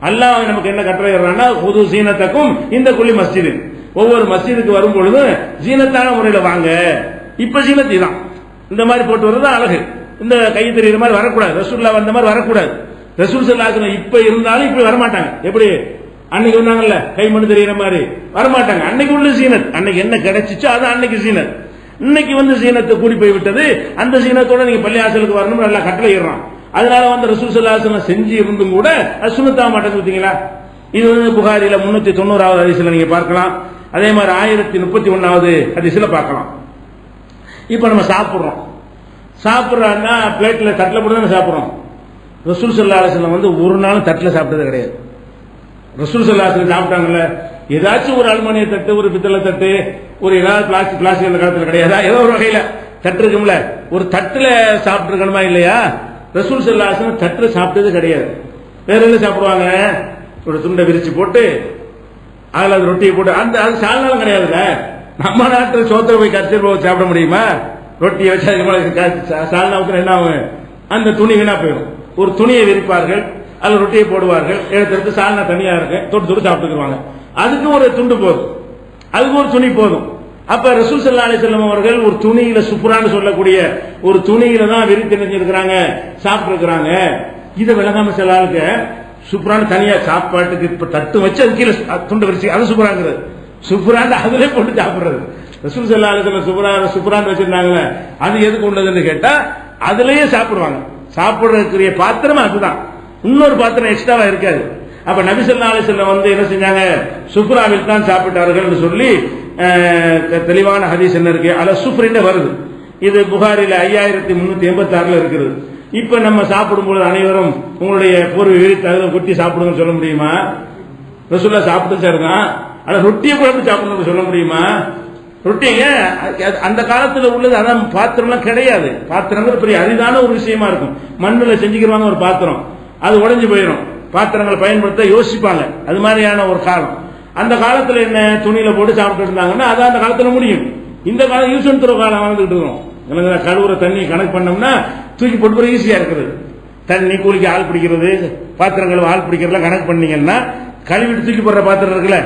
அல்லாஹ் நமக்கு என்ன கட்டளை இடுறான்னா, ஹுது ஸீனத்தக்கும் இந்த குல்லி மஸ்ஜித், ஒவ்வொரு மஸ்ஜிதுக்கு வரும் பொழுது ஜீனத்தான முறையில் வாங்க. இப்ப ஜீனத்தி தான் இந்த மாதிரி போட்டு வர்றது அழகு. இந்த கை தெரிகிற மாதிரி வரக்கூடாது, ரசூலுல்லாஹ் வந்த மாதிரி வரக்கூடாது. ரசூல் ஸல்லல்லாஹு அலைஹி வஸல்லம் இப்ப இருந்தாலும் இப்படி வரமாட்டாங்க. எப்படி அன்னைக்கு வந்தாங்கல்ல கை மணி தெரிகிற மாதிரி வரமாட்டாங்க. அன்னைக்கு உள்ள ஜீனத், அன்னைக்கு என்ன கிடைச்சிச்சோ அது அன்னைக்கு ஜீனத். இன்னைக்கு ஜீனத்தை கூடி போய் விட்டது. அந்த ஜீனத்தோட நீங்க பள்ளியாசலுக்கு வரணும் நல்லா கட்டளை இடுறான். அதனால ரசூல் ஸல்லல்லாஹு அலைஹி வஸல்லம் செஞ்சு இருந்தும் கூட அது சுன்னத்தாக மாட்டேங்குது. பார்த்தீங்களா? இது புகாரில 390வது ஹதீஸ்ல நீங்க பார்க்கலாம். அதே மாதிரி 1031வது ஹதீஸ்ல பார்க்கலாம். இப்ப நம்ம சாப்பிடுறோம்னா பிளேட்ல தட்டில் போட்டு தானே சாப்பிடுறோம். ரசூல் ஸல்லல்லாஹு அலைஹி வஸல்லம் ஒரு நாளும் தட்டில் சாப்பிட்டது கிடையாது. ரசூல் ஸல்லல்லாஹு அலைஹி வஸல்லம் சாப்பிட்டாங்கல்ல, ஏதாச்சும் ஒரு அலுமினிய தட்டு, ஒரு பித்தளை தட்டு, ஒரு ஏதாவது பிளாஸ்டிக் அந்த காலத்தில் கிடையாதா? ஏதோ ஒரு வகையில தட்டு இருக்கும்ல, ஒரு தட்டுல சாப்பிட்டு இருக்கணுமா இல்லையா? ரசூல் ஸல்லல்லாஹு அலைஹி வஸல்லம் தட்டுல சாப்பிட்டது கிடையாது. வேற என்ன சாப்பிடுவாங்க, ஒரு துண்டை விரிச்சு போட்டு அதுல அது ரொட்டியை போட்டு, அந்த அது சால்னாலும் கிடையாதுல்ல. நம்ம நாட்டில் சோத்திர போய் கரைச்சி சாப்பிட முடியுமா? ரொட்டியை வச்சு சால்னா ஊத்துற என்ன ஆகும், அந்த துணி வீணா போயிடும். ஒரு துணியை விரிப்பார்கள், அதுல ரொட்டியை போடுவார்கள், எடுத்து சால்னா தனியா இருக்கு தொட்டு சாப்பிட்டுக்குவாங்க. அதுக்கு ஒரு துண்டு போதும், அதுக்கு ஒரு துணி போதும். அப்ப ரசூல் ஸல்லல்லாஹு அலைஹி வஸல்லம் அவர்கள் ஒரு துணியில சுப்ரான்னு சொல்லக்கூடிய ஒரு துணியில தான் விரித்து நினைச்சிருக்கிறாங்க, சாப்பிட்டு இருக்கிறாங்க. இதை விளங்காம சில ஆளுக்கு சுப்ரான்னு தனியா சாப்பாட்டுக்கு இப்ப தட்டு வச்சு அது கீழே துண்டு விரிச்சு அது சுப்ராங்கிறது, சுப்ரான் அதுல போட்டு சாப்பிடுறது. ரசூல் ஸல்லல்லாஹு அலைஹி வஸல்லம் சுப்ரான் வச்சிருந்தாங்க, அது எதுக்கு உள்ளதுன்னு கேட்டா அதுலயே சாப்பிடுவாங்க. சாப்பிடுறதுக்குரிய பாத்திரம் அதுதான், இன்னொரு பாத்திரம் எக்ஸ்ட்ராவா இருக்காது. அப்ப நபி ஸல்லல்லாஹு அலைஹி வஸல்லம் என்ன செஞ்சாங்க, சுப்ராவில் தான் சாப்பிட்டார்கள் சொல்லி தெளிவான ஹதீஸ் என்ன இருக்கு, அல சுப்ரின்னு வருது. இது புகாரில 5386ல இருக்கிறது. இப்ப நம்ம சாப்பிடும்போது அனைவரும் உங்களுடைய போர்வை விரித்து அதில் கொட்டி சாப்பிடுங்கன்னு சொல்ல முடியுமா? ரசூலுல்லாஹ் சாப்பிட்டு சாருதான், ஆனா ரொட்டியை கூட சாப்பிடணும்னு சொல்ல முடியுமா? ரொட்டிங்க அந்த காலத்துல உள்ளது அதான் பாத்திரம்லாம் கிடையாது. பாத்திரங்கள் பெரிய அரிதான ஒரு விஷயமா இருக்கும். மண்ணில் செஞ்சுக்கிறாங்க ஒரு பாத்திரம், அது உடைஞ்சு போயிடும். பாத்திரங்களை பயன்படுத்த யோசிப்பாங்க. அது மாதிரியான ஒரு காலம். அந்த காலத்துல என்ன துணியில போட்டு சாப்பிட்டு இருந்தாங்கன்னா அது அந்த காலத்துல முடியும். இந்த காலம் யூஸ் அண்ட் த்ரோ காலம் வாழ்ந்துட்டு இருக்கோம். கழுவுற தண்ணி கணக்கு பண்ணோம்னா தூக்கி போட்டு ஈஸியா இருக்குது. தண்ணி கூலிக்கு ஆள் பிடிக்கிறது, பாத்திரங்கள் ஆள் பிடிக்கிறதுலாம் கணக்கு பண்ணீங்கன்னா கழுவிட்டு தூக்கி போடுற பாத்திரம் இருக்குல்ல,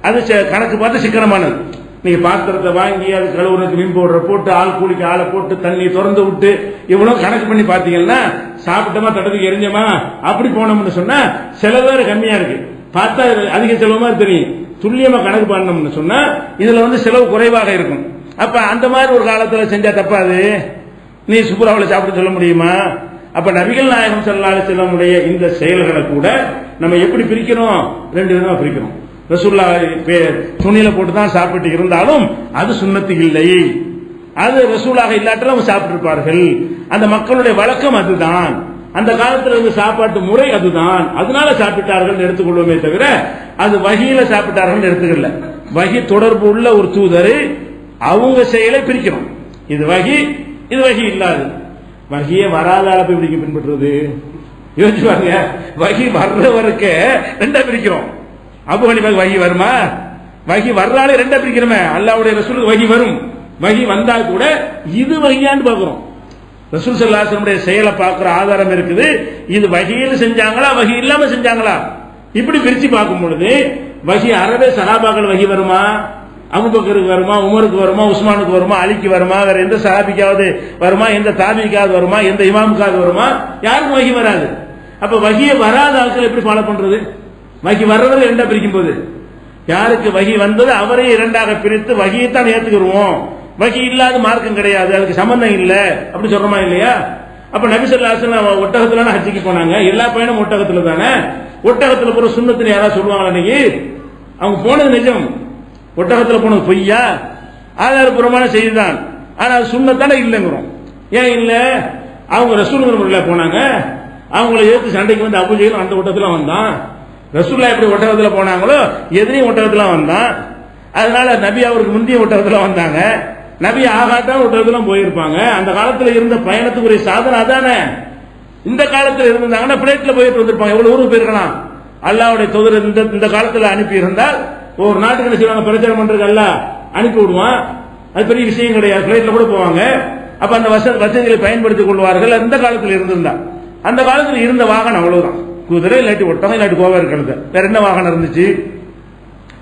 அது கணக்கு பார்த்து சிக்கனமானது. நீங்க பாத்திரத்தை வாங்கி அது கழுவுறதுக்கு மீன் போடுற போட்டு ஆள் கூலிக்கு ஆளை போட்டு தண்ணி திறந்து விட்டு இவ்வளவு கணக்கு பண்ணி பாத்தீங்கன்னா சாப்பிட்டோமா தட்டத்துக்கு எரிஞ்சோமா அப்படி போனோம்னு சொன்னா செலவு வேற கம்மியா இருக்கு. பார்த்தா அதிக செலவு மாதிரி தெரியும். துல்லியமா கணக்கு பண்ணோம்னு சொன்னா இதுல செலவு குறைவாக இருக்கும். அப்ப அந்த மாதிரி ஒரு காலத்துல செஞ்சா தப்பாது. நீ சுப்ராவில் சாப்பிட்டு சொல்ல முடியுமா? அப்ப நபிகள் நாயகம் ஸல்லல்லாஹு அலைஹி வஸல்லம் இந்த செயல்களை கூட நம்ம எப்படி பிரிக்கிறோம்? ரெண்டு விதமா பிரிக்கிறோம். ரசூலுல்லாஹ் துணியில போட்டு தான் சாப்பிட்டு இருந்தாலும் அது சுன்னத்து இல்லை. அது ரசூலாக இல்லாட்டாலும் அவங்க சாப்பிட்டு இருப்பார்கள். அந்த மக்களுடைய வழக்கம் அதுதான். அந்த காலத்தில் இருந்த சாப்பாட்டு முறை அதுதான். அதனால சாப்பிட்டார்கள் எடுத்துக்கொள்வோமே தவிர அது வகியில சாப்பிட்டார்கள் எடுத்துக்கல. வகி தொடர்பு உள்ள ஒரு தூதர் அவங்க செயலை பிரிக்கிறோம். இது வகி, இது வகி இல்லாது. வகியை வராத அளவு எப்படி பின்பற்றுறது? யோசிச்சு பாருங்க. வகி வர்றவருக்கு ரெண்டா பிரிக்கிறோம். அபூ ஹனீஃபாவுக்கு வகி வருமா? வகி வர்றாலே ரெண்டா பிரிக்கிறோமே. அல்லாஹ்வுடைய ரசூலுக்கு வகி வரும். வகி வந்தா கூட இது வகியான்னு பாக்குறோம். ரசூல் ஸல்லல்லாஹு அலைஹி வஸல்லம் செயலை பார்க்கிற ஆதாரம் இருக்குது. இது வகியில் செஞ்சாங்களா வகி இல்லாம செஞ்சாங்களா? இப்படி பிரிச்சு பார்க்கும் பொழுது வகி அறவே சஹாபாக்கள் வகி வருமா? அபூபக்கருக்கு வருமா? உமருக்கு வருமா? உஸ்மானுக்கு வருமா? அலிக்கு வருமா? வேற எந்த சஹாபிக்காவது வருமா? எந்த தாபிக்காவது வருமா? எந்த இமாமுக்காவது வருமா? யாருக்கும் வகி வராது. அப்ப வகியை வராத ஆட்கள் எப்படி ஃபாலோ பண்றது? வகி வர்றவரை ரெண்டா பிரிக்கும் போது யாருக்கு வகி வந்தது அவரை இரண்டாக பிரித்து வகியை தான் ஏத்துக்குருவோம். வகி இல்லாத மார்க்கம் கிடையாது, அதுக்கு சம்பந்தம் இல்லை அப்படி சொல்றோமா இல்லையா? அப்ப நபி ஸல்லல்லாஹு அலைஹி வஸல்லம் ஒட்டகத்துல ஹஜ்ஜுக்கு போனாங்க. எல்லா பயணம் ஒட்டகத்துல தானே. ஒட்டகத்துல போற சுன்னத்துன்னு யாராவது சொல்லுவாங்களா? இன்னைக்கு அவங்க போனது நிஜம். ஒட்டகத்துல போனது பொய்யா? ஆதாரபூர்வமான செய்திதான். ஆனா அது சுன்னத்தானே இல்லைங்கிறோம். ஏன் இல்ல? அவங்க ரசூலுல்லாஹி போனாங்க. அவங்களை எதிர்த்து சண்டைக்கு வந்து அபூ ஜஹல் அந்த ஒட்டகத்துல வந்தான். ரசூலுல்லாஹ் எப்படி ஒட்டகத்துல போனாங்களோ எதிரையும் ஒட்டகத்துல வந்தான். அதனால நபி அவருக்கு முந்தைய ஒட்டகத்துல வந்தாங்க. நபி ஆகாட்டான ஒட்டகத்துல போயிருப்பாங்க. அந்த காலத்துல இருந்த பயணத்துக்குரிய சாதனம் அதானே. இந்த காலத்துல இருந்தாங்கன்னா பிளேட்ல போயிட்டு வந்திருப்பாங்க. எவ்வளவு ஊருக்கு போயிருக்கலாம். அல்லாஹ்வுடைய தூதர் இந்த காலத்துல அனுப்பி இருந்தால் ஒரு நாட்டுக்கு என்ன செய்வாங்க? பிரச்சாரம் பண்றதுக்கு அல்ல அனுப்பி விடுவான். அது பெரிய விஷயம் கிடையாது. பிளேட்ல கூட போவாங்க. அப்ப அந்த வசதிகளை பயன்படுத்திக் கொள்வார்கள். அந்த காலத்தில் இருந்திருந்தா. அந்த காலத்தில் இருந்த வாகனம் அவ்வளவுதான். குதிரை இல்லாட்டி ஒட்டகம் இல்லாட்டி கோவா இருக்கிறது. வேற என்ன வாகனம் இருந்துச்சு?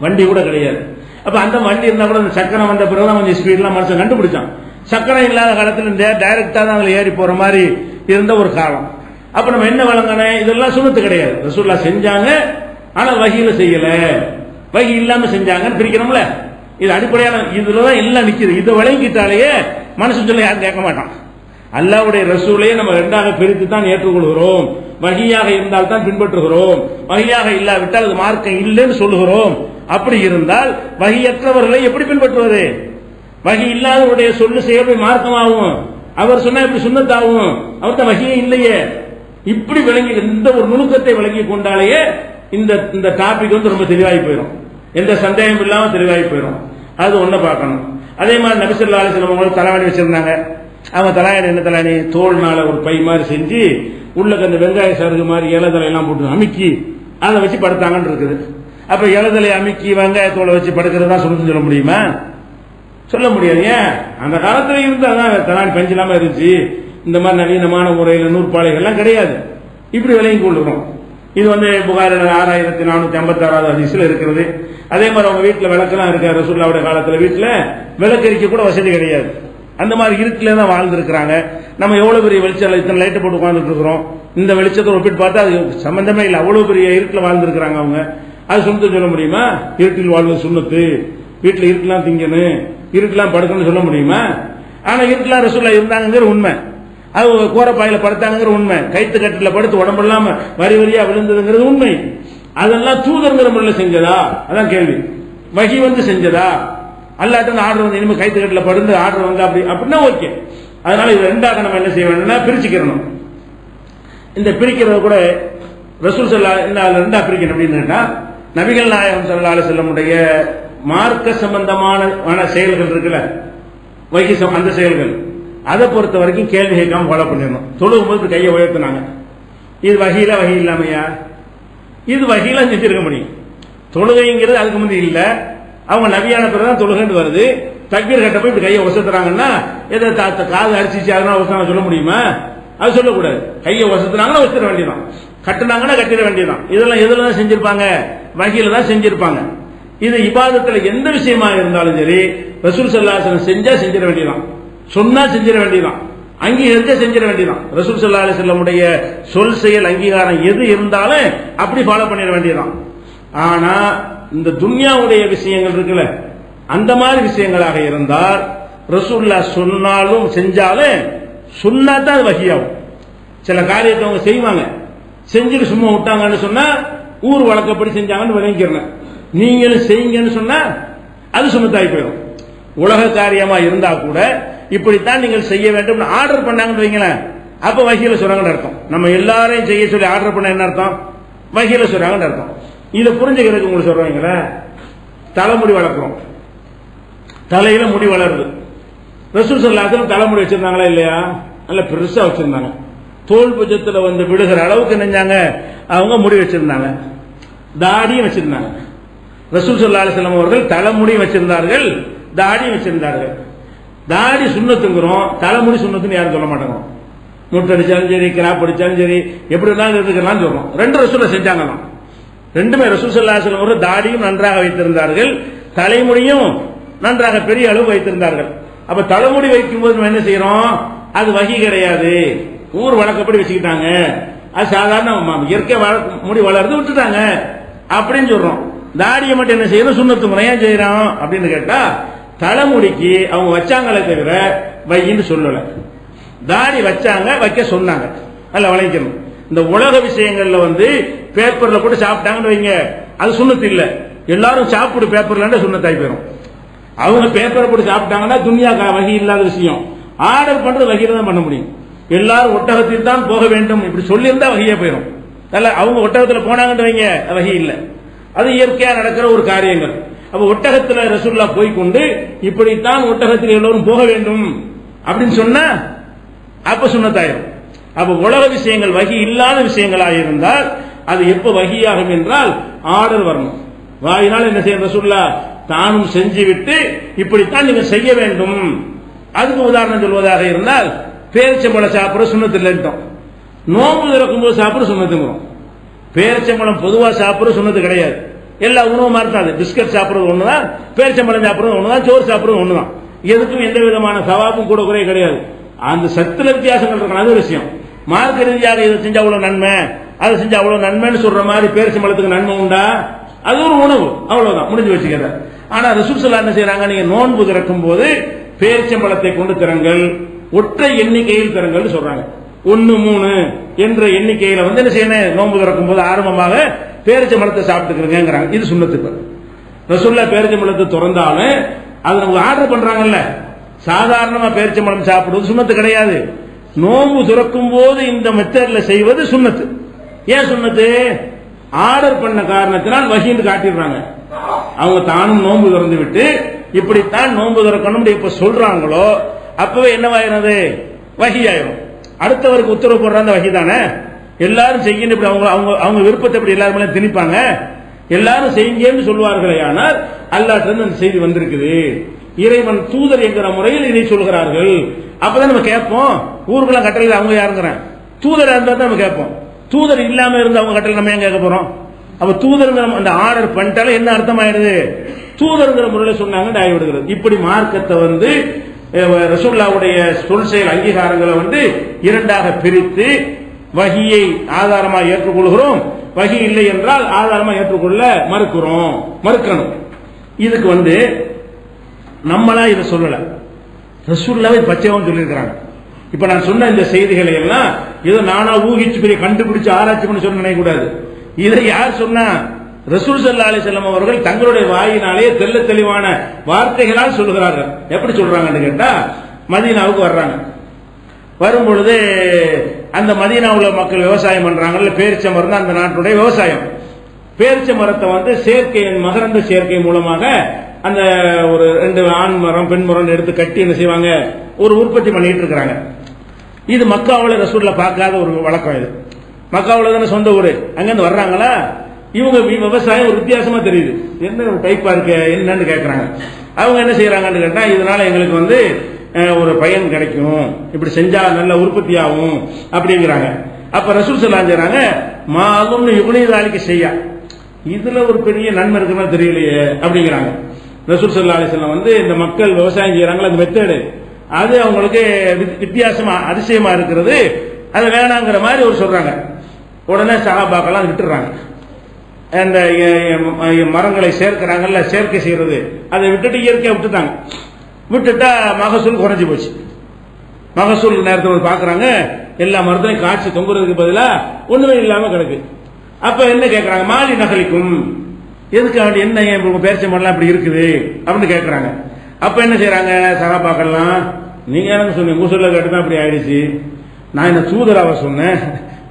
வண்டி கூட கிடையாது. அப்ப அந்த வண்டி இருந்தா கூட அந்த சக்கரம் வந்த பிறகுதான் கொஞ்சம் ஸ்பீட்லாம் மனுஷன் கண்டுபிடிச்சான். சக்கரம் இல்லாத காலத்தில் டைரக்டா தான் அதுல ஏறி போற மாதிரி இருந்த ஒரு காலம். அப்ப நம்ம என்ன வழங்கணும்? இதெல்லாம் சுன்னத்து கிடையாது. ரசூலுல்லாஹ் செஞ்சாங்க, ஆனா வகியில செய்யல. வகி இல்லாம செஞ்சாங்கன்னு பிரிக்கிறோம்ல. இது அடிப்படையான இதுலதான் எல்லாம் நிக்குது. இதை வழங்கிட்டாலேயே மனுஷன் சொல்ல யாரும் கேட்க மாட்டான். அல்லாஹ்வுடைய ரசூலையே நம்ம ரெண்டாக பிரித்து தான் ஏற்றுக்கொள்கிறோம். வகியாக இருந்தால் தான் பின்பற்றுகிறோம். வகியாக இல்லாவிட்டால் அது மார்க்கம் இல்லைன்னு சொல்லுகிறோம். அப்படி இருந்தால் வகியற்றவர்களை எப்படி பின்பற்றுவது? வகி இல்லாதவருடைய சொல்லு செயல்பை மார்க்கமாகும். அவர் சொன்னா இப்படி சுன்னத்தாகும். அவர்கிட்ட வகியே இல்லையே. இப்படி விளங்கி இந்த ஒரு நுணுக்கத்தை விளங்கி கொண்டாலேயே இந்த டாபிக் ரொம்ப தெளிவாகி போயிடும். எந்த சந்தேகம் இல்லாம தெளிவாகி போயிடும். அது ஒண்ணு பார்க்கணும். அதே மாதிரி நபி ஸல்லல்லாஹு அலைஹி வஸல்லம் தலைவாணி வச்சிருந்தாங்க. அவங்க தலையாணி என்ன தலையாணி? தோல்னால ஒரு பை மாதிரி செஞ்சு உள்ளக்கு அந்த வெங்காய சருகு மாதிரி இலதலை எல்லாம் போட்டு அமுக்கி அதை வச்சு படுத்தாங்கன்னு இருக்குது. அப்ப இலதலை அமுக்கி வெங்காயத்தோலை வச்சு படுக்கிறது தான் சொல்ல முடியுமா? சொல்ல முடியாது. ஏன்? அந்த காலத்துல இருந்து அதான் தலாணி பஞ்சு இல்லாம இருந்துச்சு. இந்த மாதிரி நவீனமான முறையில் நூற்பாலைகள்லாம் கிடையாது. இப்படி விலகி கொள்ளுறோம். இது புகாரில் 6456வது ஹதீஸ்ல இருக்கிறது. அதே மாதிரி அவங்க வீட்டுல விளக்கெல்லாம் இருக்காரு. ரசூலுல்லாஹ்வுடைய காலத்துல வீட்டுல விளக்கெரிக்க கூட வசதி கிடையாது. அந்த மாதிரி இருட்டுல தான் வாழ்ந்துருக்கிறாங்க. நம்ம எவ்வளவு பெரிய வெளிச்சம், இத்தனை லைட்டை போட்டு உட்கார்ந்துட்டு இருக்கிறோம். இந்த வெளிச்சத்தை ஒப்பிட்டு பார்த்தா அது சம்பந்தமே இல்லை. அவ்வளவு பெரிய இருட்டுல வாழ்ந்துருக்கிறாங்க அவங்க. அது சுண்ணத்து சொல்ல முடியுமா? இருட்டில் வாழ்வது சுண்ணத்து. வீட்டுல இருட்டுலாம் திங்கணும், இருட்டுலாம் படுக்கணும்னு சொல்ல முடியுமா? ஆனா இருட்டுலாம் ரசூலுல்லாஹ் இருந்தாங்கிற உண்மை. அது கோரப்பாயில படுத்தாங்கிற உண்மை. கைத்து கட்டில படுத்து உடம்பெல்லாம் வரி வரியா விழுந்ததுங்கிறது உண்மை. அதெல்லாம் தூதர்ங்கிற முறையில் செஞ்சதா? அதான் கேள்வி. வகி செஞ்சதா? அல்லாட்ட ஆர்டர் இனிமே கைத்து கட்டில படுந்து ஆர்டர் அப்படி அப்படின்னா ஓகே. அதனால இது ரெண்டாக நம்ம என்ன செய்ய வேண்டும்னா பிரிச்சுக்கிறணும். இந்த பிரிக்கிறது கூட ரசூல் ஸல்லல்லாஹு ரெண்டா பிரிக்கணும் அப்படின்னு கேட்டா, நபிகள் நாயகம் ஸல்லல்லாஹு அலைஹி வஸல்லமுடைய மார்க்க சம்பந்தமான செயல்கள் இருக்குல்ல, வகி அந்த செயல்கள், அதை பொறுத்த வரைக்கும் கேள்வி கேட்காம ஃபாலோ பண்ணிடணும். தொழுகும் போது கையை உயர்த்தினாங்க. இது வகியில வகி இல்லாமையா? இது வகியில செஞ்சிருக்க முடியும். தொழுகைங்கிறது அதுக்கு முந்தைய இல்ல. அவங்க நபியான பிறகுதான் தொழுகைன்னு வருது. தக்பீர் கட்ட போய் இப்படி கையை வசத்துறாங்கன்னா எதை காது அரிசிச்சு அதனால வசனம் சொல்ல முடியுமா? அது சொல்லக்கூடாது. கையை வசத்துனாங்கன்னா வசத்திட வேண்டியதான், கட்டுனாங்கன்னா கட்டிட வேண்டியதான். இதெல்லாம் எதுல தான் செஞ்சிருப்பாங்க? வகையில தான் செஞ்சிருப்பாங்க. இது இபாதத்துல எந்த விஷயமா இருந்தாலும் சரி ரசூல் ஸல்லல்லாஹு அலைஹி வஸல்லம் செஞ்சா செஞ்சிட வேண்டியதான், சொன்னா செஞ்சிட வேண்டியதான், அங்கீகரிச்சா செஞ்சிட வேண்டியதான். ரசூல் ஸல்லல்லாஹு அலைஹி வஸல்லம் உடைய சொல் செயல் அங்கீகாரம் எது இருந்தாலும் அப்படி ஃபாலோ பண்ணிட வேண்டியதான். ஆனா இந்த துன்யாவுடைய விஷயங்கள் இருக்குல்ல, அந்த மாதிரி விஷயங்களாக இருந்தால் ரசூலுல்லாஹ் சொன்னாலும் செஞ்சாலும் சொன்னா தான் அது வஹியாகும். சில காரியத்தை அவங்க செய்வாங்க, செஞ்சுட்டு சும்மா விட்டாங்கன்னு சொன்னா ஊர் வழக்கப்படி செஞ்சாங்கன்னு விளங்கிக்கிறேன். நீங்களும் செய்யுங்கன்னு சொன்னா அது சுமத்தாகி போயிடும். உலக காரியமா இருந்தா கூட இப்படித்தான் நீங்கள் செய்ய வேண்டும் ஆர்டர் பண்ணாங்கன்னு வைங்களேன், அப்ப வஹீல சொல்றாங்கன்னு அர்த்தம். நம்ம எல்லாரையும் செய்ய சொல்லி ஆர்டர் பண்ண என்ன அர்த்தம்? வஹீல சொல்றாங்கன்னு அர்த்தம். இதை புரிஞ்சுக்கிறதுக்கு உங்களுக்கு சொல்றீங்களே, தலைமுடி வளர்க்கிறோம், தலையில முடி வளருது. ரசூல் ஸல்லல்லாஹு அலைஹி வஸல்லம் தலைமுடி வச்சிருந்தாங்களா இல்லையா? நல்ல பெருசா வச்சிருந்தாங்க. தோல் புஜத்துல வந்து விடுகிற அளவுக்கு நினைஞ்சாங்க அவங்க முடி வச்சிருந்தாங்க, தாடியும் வச்சிருந்தாங்க. ரசூல் ஸல்லல்லாஹு அலைஹி வஸல்லம் அவர்கள் தலைமுடி வச்சிருந்தார்கள், தாடியும் வச்சிருந்தார்கள். தாடி சுண்ணத்துங்கிறோம், தலைமுடி சுண்ணத்துன்னு யாரும் சொல்ல மாட்டாங்க. முட்டடிச்சாலும் சரி, கிராப் அடிச்சாலும் சரி, எப்படி இருந்தாலும் இருக்கலாம் சொல்றோம். ரெண்டு ரசூல செஞ்சாங்களாம். ரெண்டுமே ரசூல் ஸல்லல்லாஹு அலைஹி வஸல்லம் அவர்கள் தாடியும் நன்றாக வைத்திருந்தார்கள், தலைமுடியும் நன்றாக பெரிய அளவு வைத்திருந்தார்கள். அப்ப தலைமுடி வைக்கும் போது நம்ம என்ன செய்யறோம்? அது வகி கிடையாது, ஊர் வழக்கப்படி வச்சுக்கிட்டாங்க, அது சாதாரண இயற்கை முடி வளர்ந்து விட்டுட்டாங்க அப்படின்னு சொல்றோம். தாடியை மட்டும் என்ன செய்யணும்? சுண்ணத்து முறையா செய்யறோம் அப்படின்னு கேட்டா தலைமுடிக்கு அவங்க வச்சாங்களே தவிர வையின்னு சொல்லல. தாடி வச்சாங்க, வைக்க சொன்னாங்க. அல்ல வளைக்கணும். இந்த உலக விஷயங்கள்ல வந்து பேப்பர்ல போட்டு சாப்பிட்டாங்கன்னு வைங்க, அது சுண்ணத்து இல்ல. எல்லாரும் சாப்பிடு பேப்பர்ல சுண்ணத்தாய் போயிடும். அவங்க பேப்பரை போட்டு சாப்பிட்டாங்கன்னா துன்யா வகை இல்லாத விஷயம். ஆர்டர் பண்றது வகையில தான் பண்ண முடியும். எல்லாரும் ஒட்டகத்தில் தான் போக வேண்டும் இப்படி சொல்லியிருந்தா வகையா போயிடும். அல்ல அவங்க ஒட்டகத்தில் போனாங்கன்னு வைங்க, வகை இல்லை. அது இயற்கையா நடக்கிற ஒரு காரியங்கள். அப்ப ஒட்டகத்துல ரசூலுல்லாஹ் போய் கொண்டு இப்படித்தான் ஒட்டகத்தில் எல்லோரும் போக வேண்டும் அப்படின்னு சொன்னா அப்ப சுன்னத்தாயிரும். அப்ப உலக விஷயங்கள் வகி இல்லாத விஷயங்களாக இருந்தால் அது எப்ப வகியாகும் என்றால் ஆர்டர் வரணும். வாயினால் என்ன செய்ய ரசூலுல்லாஹ் தானும் செஞ்சு விட்டு இப்படித்தான் நீங்க செய்ய வேண்டும். அதுக்கு உதாரணம் சொல்வதாக இருந்தால் பேரிச்சம்பழம் சாப்பிட சுண்ணத்து இல்லைன்னு, நோம்பு திறக்கும் போது சாப்பிட சுண்ணத்துங்கிறோம். பேரிச்சம்பழம் பொதுவா சாப்பிட சுண்ணத்து கிடையாது. எல்லா உணவும் மாற்றாது. பிஸ்கட் சாப்பிடுறது ஒண்ணுதான், பேரிச்சம்பழம் சாப்பிடுறது ஒண்ணுதான், சோறு சாப்பிடுறது ஒண்ணுதான். எதுக்கும் எந்த விதமான சவாபும் கூட குறைய கிடையாது. அந்த சத்துல வித்தியாசங்கள் இருக்கணும், அது விஷயம். மார்க்க ரீதியாக இதை செஞ்சா அவ்வளவு நன்மை, அதை செஞ்சா அவ்வளவு நன்மைன்னு சொல்ற மாதிரி பேரிச்சம்பழத்துக்கு நன்மை உண்டா? அது ஒரு உணவு, அவ்வளவுதான், முடிஞ்சு வச்சுக்கிற. ஆனா ரசூல் ஸல்லல்லாஹு என்ன செய்யறாங்க? நீங்க நோன்பு திறக்கும் போது பேரிச்சம்பழத்தை கொண்டு திறங்கள், ஒற்றை எண்ணிக்கையில் திறங்கள் சொல்றாங்க. 1, 3 என்ற எண்ணிக்கையில வந்து என்ன செய்யணும்? நோன்பு திறக்கும் போது ஆரம்பமாக பேரிச்சம்பழத்தை சாப்பிட்டுக்கிறேங்கிறாங்க. இது சுண்ணத்துக்கு. ரசூலுல்லாஹ் பேரிச்சம்பழத்தை திறந்தாலும் அது நமக்கு ஆர்டர் பண்றாங்கல்ல, சாதாரணமா பேரிச்சம்பழம் சாப்பிடுவது சுண்ணத்து கிடையாது. நோன்பு திறக்கும் போது இந்த மெத்தட்ல செய்வது சுண்ணத்து. ஏன் சுண்ணத்து? ஆர்டர் பண்ண காரணத்தினால் வஹீன்னு காட்டிடுறாங்க. அவங்க தானும் நோன்பு திறந்து விட்டு இப்படித்தான் நோன்பு திறக்கணும் இப்ப சொல்றாங்களோ அப்பவே என்னவாயிரும்? வஹி ஆயிரும். அடுத்தவருக்கு உத்தரவு போடுற அந்த வஹி தானே. எல்லாரும் செய்யணும் இப்படி அவங்க அவங்க அவங்க விருப்பத்தை இப்படி எல்லாரும் திணிப்பாங்க. எல்லாரும் செய்யுங்கன்னு சொல்வார்களே, ஆனால் அல்லாஹ் அந்த செய்தி வந்திருக்குது, இறைவன் தூதர் என்கிற முறையில் இதை சொல்கிறார்கள். அப்பதான் நம்ம கேட்போம். ஊருக்குள்ள கட்டளையில் அவங்க யாருங்கிறேன்? தூதர் இருந்தா தான் நம்ம கேட்போம். தூதர் இல்லாம இருந்து அவங்க கட்டளை நம்ம ஏன் கேட்க போறோம்? அப்ப தூதருங்கிற அந்த ஆர்டர் பண்ணிட்டாலும் என்ன அர்த்தம் ஆயிடுது? தூதருங்கிற முறையில் சொன்னாங்க ஆகிவிடுகிறது. இப்படி மார்க்கத்தை வந்து ரசூலுல்லாஹ்வுடைய சொல் செயல் அங்கீகாரங்களை வந்து இரண்டாக பிரித்து வஹியை ஆதாரமாக ஏற்றுக்கொள்கிறோம், வஹி இல்லை என்றால் ஆதாரமாக ஏற்றுக்கொள்ள மறுக்கணும். இதுக்கு வந்து நம்மளா இதை சொல்லல, ரசூலுல்லாஹ்வை பச்சையாவும் சொல்லியிருக்கிறாங்க. இப்ப நான் சொன்ன இந்த செய்திகளை எல்லாம் ஏதோ நானா ஊகிச்சு பெரிய கண்டுபிடிச்சு ஆராய்ச்சி பண்ணி சொல்ல நினைக்க கூடாது. இதை யார் சொன்னா? ரசூல் ஸல்லல்லாஹு அலைஹி வஸல்லம் அவர்கள் தங்களுடைய வாயினாலே தெள்ள தெளிவான வார்த்தைகளால் சொல்கிறார்கள். எப்படி சொல்றாங்கன்னு கேட்டா, மதீனாவுக்கு வர்றாங்க. வரும்பொழுது அந்த மதீனாவுல மக்கள் விவசாயம் பண்றாங்கல்ல, பேரிச்ச மரம் அந்த நாட்டுடைய விவசாயம். பேரிச்ச மரத்தை வந்து சேர்க்கை, மகரந்த சேர்க்கை மூலமாக அந்த ஒரு 2 ஆண் மரம் பெண் மரம் எடுத்து கட்டி என்ன செய்வாங்க? ஒரு உற்பத்தி பண்ணிட்டு இருக்கிறாங்க. இது மக்காவுல ரசூலுல்லாஹ் பார்க்காத ஒரு வழக்கம். இது மக்காவுல தானே சொந்த ஊரு, அங்கிருந்து வர்றாங்களா, இவங்க விவசாயம் ஒரு வித்தியாசமா தெரியுது, என்ன டைப்பா இருக்கு என்னன்னு கேட்கறாங்க. அவங்க என்ன செய்யறாங்கன்னு கேட்டா, இதனால எங்களுக்கு வந்து ஒரு பயன் கிடைக்கும், இப்படி செஞ்சா நல்ல உற்பத்தி ஆகும் அப்படிங்கிறாங்க. அப்ப ரசூல் ஸல்லல்லாஹு அலைஹி செய்யறாங்க, மாலும் யுக்னிதாலிக்கு செய்ய, இதுல ஒரு பெரிய நன்மை இருக்குன்னா தெரியலையே அப்படிங்கிறாங்க. ரசூல் ஸல்லல்லாஹு அலைஹி வஸல்லம் வந்து இந்த மக்கள் விவசாயம் செய்யறாங்களா அந்த மெத்தடு, அது அவங்களுக்கு வித்தியாசமா அதிசயமா இருக்கிறது, அது வேணாங்கிற மாதிரி ஒரு சொல்றாங்க. உடனே சஹாபாக்கெல்லாம் விட்டுறாங்க. அந்த மரங்களை சேர்க்கிறாங்கல்ல, சேர்க்கை செய்யறது, அதை விட்டுட்டு இயற்கையை விட்டுட்டாங்க. விட்டுட்டா மகசூல் குறைஞ்சி போச்சு. மகசூல் நேரத்தில் பாக்குறாங்க, எல்லா மரத்திலையும் காய்ச்சி தொங்குறதுக்கு பதிலா ஒண்ணுமே இல்லாம கிடக்கு. அப்ப என்ன கேட்கறாங்க, மாலி நகலிக்கும், எதுக்காக என்ன பேரிச்சை மரம்லாம் இப்படி இருக்குது அப்படின்னு கேட்கறாங்க. அப்ப என்ன செய்யறாங்க சகாபாக்கள்லாம், நீங்க எனக்கு சொன்னீங்க உங்க சொல்ல கேட்டுதான் அப்படி ஆயிடுச்சு, நான் என்ன தூதராவ சொன்னேன்.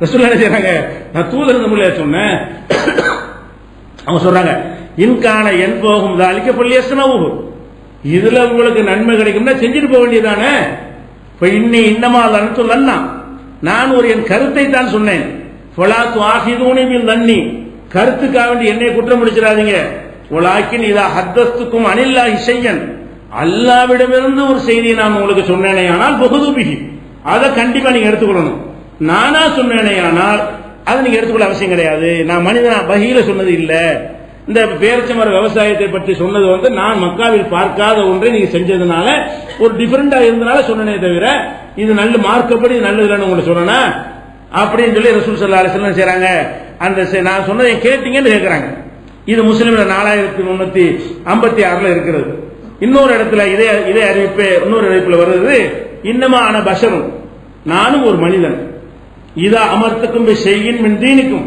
ரசூலுல்லாஹ் என்ன செய்யறாங்க, நான் தூதர் தமிழ்ல சொன்னேன். அவங்க சொல்றாங்க, இன்கான என் போகும் தாலிக்க பள்ளியஸ்னவு, இதுல உங்களுக்கு நன்மை கிடைக்கும்னா செஞ்சுட்டு போக வேண்டியதானே. இப்ப இன்னமா அனுத்துலன்னா, நான் ஒரு என் கருத்தை தான் சொன்னேன். ஃபலாத்து ஆஹிதூனிபில் தன்னி, கருத்துக்காக வேண்டி என்னை குற்றம் முடிச்சிடாதீங்க. வலாக்கின் இதா ஹத்தஸ்துக்கும் அனில்லாஹி ஷையன், அல்லாஹ்விடமிருந்து ஒரு செய்தியை நான் உங்களுக்கு சொன்னேனே ஆனால் பகுதுபிஹி, அதை கண்டிப்பா நீங்க எடுத்துக்கொள்ளணும். நானா சொன்னேனே ஆனால் அதை நீங்க எடுத்துக்கொள்ள அவசியம் கிடையாது. நான் மனிதனா வஹீல சொன்னது இல்ல. இந்த பேரிச்சமர விவசாயத்தை பற்றி சொன்னது வந்து நான் மக்காவில் பார்க்காத ஒன்றை நீங்க செஞ்சதுனால ஒரு டிஃபரெண்டா இருந்தனால சொன்னனே தவிர இது நல்ல மார்க்கப்படி நல்லது இல்லைன்னு உங்களுக்கு சொன்னா அப்படின்னு சொல்லி ரசூல் ஸல்லல்லாஹு அலைஹி வஸல்லம் செய்றாங்க. அந்த நான் சொன்னதை கேட்டீங்கன்னு கேட்கறாங்க. இது முஸ்லிம்ல 4356 இருக்கிறது. இன்னொரு இடத்துல இதே அறிவிப்பு இன்னொரு அறிவிப்புல வருது, இன்னமா ஆன பஷரும், நானும் ஒரு மனிதன், இதா அமர்த்துக்கும் செய்யின் மின் தீனிக்கும்,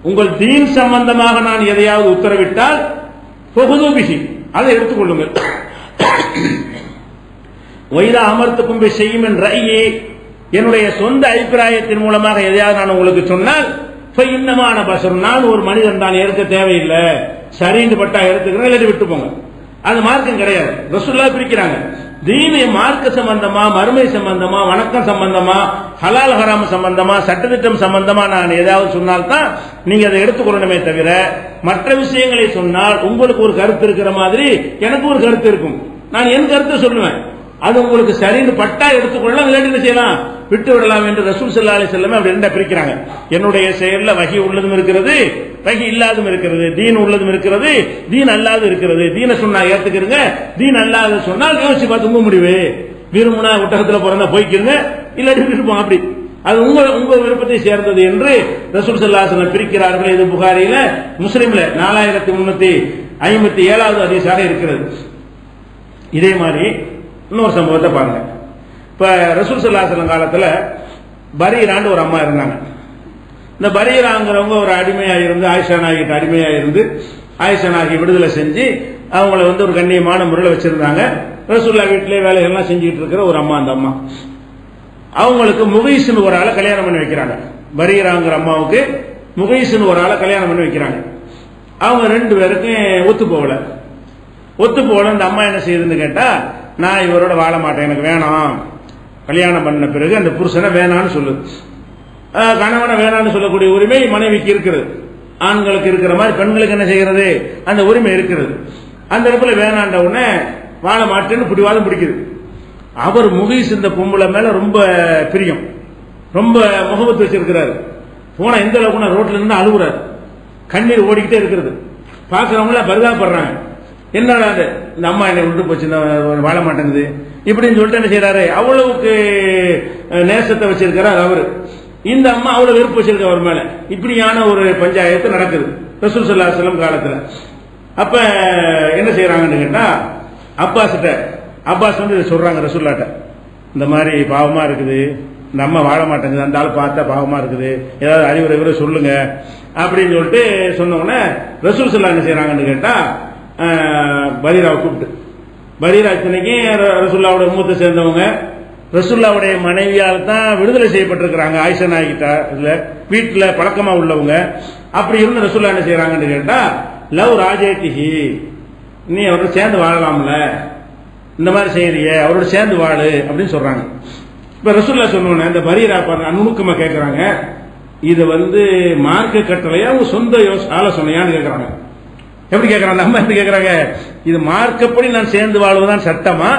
உங்கள் தீன் சம்பந்தமாக நான் எதையாவது உத்தரவிட்டால் பொகுதுபிஹி, அதை எடுத்துக்கொள்ளுங்கள். வைதா அமர்த்துக்கும் செய்யும் என் ரய்யே, என்னுடைய சொந்த அபிப்பிராயத்தின் மூலமாக எதையாவது நான் உங்களுக்கு சொன்னால் இன்னமான பஷரும், நான் ஒரு மனிதன் தான், எடுக்க தேவையில்லை, சரின்னு பட்டா எடுத்துக்கிறேன், இல்லாட்டி விட்டு போங்க. அது மார்க்கம் கிடையாது. ரசூலுல்லாஹ் பிரிக்கிறாங்க, தீன மார்க்க சம்பந்தமா, மறுமை சம்பந்தமா, வணக்கம் சம்பந்தமா, ஹலால் ஹராம் சம்பந்தமா, சட்டத்திட்டம் சம்பந்தமா நான் ஏதாவது சொன்னால்தான் நீங்க அதை எடுத்துக்கொள்ளணுமே தவிர மற்ற விஷயங்களை சொன்னால் உங்களுக்கு ஒரு கருத்து இருக்கிற மாதிரி எனக்கு ஒரு கருத்து இருக்கும். நான் என் கருத்தை சொல்லுவேன், அது உங்களுக்கு சரின்னு பட்டா எடுத்துக்கொள்ளலாம், இல்லாட்டி என்ன செய்யலாம், விட்டு விடலாம் என்று ரசூல் ஸல்லல்லாஹு அலைஹி வஸல்லம் அப்படி ரெண்டா பிரிக்கிறாங்க. என்னுடைய செயல்ல வஹி உள்ளதும் இருக்கிறது, வஹி இல்லாததும் இருக்கிறது, தீன் உள்ளதும் இருக்கிறது, தீன் அல்லாததும் இருக்கிறது. தீனை சொன்னா ஏத்துக்கிறங்க, தீன் அல்லாத சொன்னால் யோசிச்சு பார்த்து உங்க முடிவு. விரும்புனா ஒட்டகத்துல பிறந்தா போய்க்கிறங்க, இல்லாட்டி விருப்பம் அப்படி, அது உங்க விருப்பத்தை சேர்ந்தது என்று ரசூல் ஸல்லல்லாஹு அலைஹி வஸல்லம் பிரிக்கிறார்கள். இது புகாரியில, முஸ்லிம்ல 4357வது ஹதீஸாக இருக்கிறது. இதே மாதிரி இன்னொரு சம்பவத்தை பாருங்க. இப்ப ரசூல் ஸல்லல்லாஹு அலைஹி வஸல்லம் காலத்துல பரீரான்னு ஒரு அம்மா இருந்தாங்க. இந்த பரீராங்கிறவங்க ஒரு அடிமையா இருந்து, ஆயிஷா நாயகிட்ட அடிமையா இருந்து, ஆயிஷா நாயகி விடுதலை செஞ்சு அவங்கள வந்து ஒரு கண்ணியமான முறையில் வச்சிருந்தாங்க. ரசூலுல்லாஹ் வீட்டிலே வேலைகள்லாம் செஞ்சுட்டு இருக்கிற ஒரு அம்மா. அந்த அம்மா அவங்களுக்கு முகைஸ்னு ஒரு ஆளை கல்யாணம் பண்ணி வைக்கிறாங்க. பரீராங்கிற அம்மாவுக்கு முகைஸ்னு ஒரு ஆளை கல்யாணம் பண்ணி வைக்கிறாங்க. அவங்க 2 பேருக்கும் ஒத்து போகல. அந்த அம்மா என்ன செய்யுதுன்னு கேட்டா, நான் இவரோட வாழ மாட்டேன், எனக்கு வேணாம், கல்யாணம் பண்ண பிறகு அந்த புருஷனை வேணான்னு சொல்லுது. கணவனை வேணான்னு சொல்லக்கூடிய உரிமை மனைவிக்கு இருக்கிறது. ஆண்களுக்கு இருக்கிற மாதிரி பெண்களுக்கு என்ன செய்கிறது, அந்த உரிமை இருக்கிறது. அந்த இடத்துல வேணாண்ட உடனே வாழ மாட்டேன்னு பிடிவாதம் பிடிக்குது. அவர் முகீஸ் இந்த பொம்பளை மேல ரொம்ப பிரியம், ரொம்ப முகபத்து வச்சிருக்கிறாரு. போனா எந்த அளவுக்கு ரோட்ல இருந்து அழுகுறாரு, கண்ணீர் ஓடிக்கிட்டே இருக்கிறது. பாக்குறவங்கள பரிதாபப்படுறாங்க, என்னடா இந்த அம்மா என்னை விட்டு போச்சு, வாழ மாட்டேங்குது இப்படின்னு சொல்லிட்டு என்ன செய்யறாரு, அவ்வளவுக்கு நேசத்தை வச்சிருக்கிறார் அவரு. இந்த அம்மா அவ்வளவு வெறுப்பு வச்சிருக்க அவர் மேல. இப்படியான ஒரு பஞ்சாயத்து நடக்குது ரசூல் ஸல்லல்லாஹு அலைஹி வஸல்லம் காலத்துல. அப்ப என்ன செய்யறாங்கன்னு கேட்டா, அப்பாஸ் வந்து சொல்றாங்க ரசூலுல்லாஹ்ட்ட, இந்த மாதிரி பாவமா இருக்குது, இந்த அம்மா வாழ மாட்டேங்குது, அந்த ஆள் பார்த்தா பாவமா இருக்குது, ஏதாவது அறிவுரை சொல்லுங்க அப்படின்னு சொல்லிட்டு சொன்ன உடனே ரசூல் ஸல்லல்லாஹு என்ன செய்யறாங்கன்னு கேட்டா, பரீராவை கூப்பிட்டு, பரீரா இத்தனைக்கு ரசூலுல்லாஹ்வுடைய உம்மத்தை சேர்ந்தவங்க, ரசூலுல்லாஹ்வுடைய மனைவியால் தான் விடுதலை செய்யப்பட்டிருக்கிறாங்க ஆயிஷா நாயகிட்ட, வீட்டுல பழக்கமா உள்ளவங்க. அப்படி இருந்து ரசூலுல்லாஹ் என்ன செய்யறாங்கன்னு கேட்டா, லவ் ராஜேட்டிஹி, நீ அவரோட சேர்ந்து வாழலாம்ல, இந்த மாதிரி செய்யறிய, அவரோட சேர்ந்து வாழு அப்படின்னு சொல்றாங்க. இப்ப ரசூலுல்லாஹ் சொன்னோன்னே இந்த பரீரா நுணுக்கமா கேட்கறாங்க, இது மார்க்க கட்டளையா உங்க சொந்த ஆலோசனையான்னு கேட்கறாங்க. எப்படி கேட்கறாங்க? நம்ம எப்படி கேட்கறாங்க? இது மார்க்கப்படி நான் சேர்ந்து வாழ்வதுதான் சட்டமா,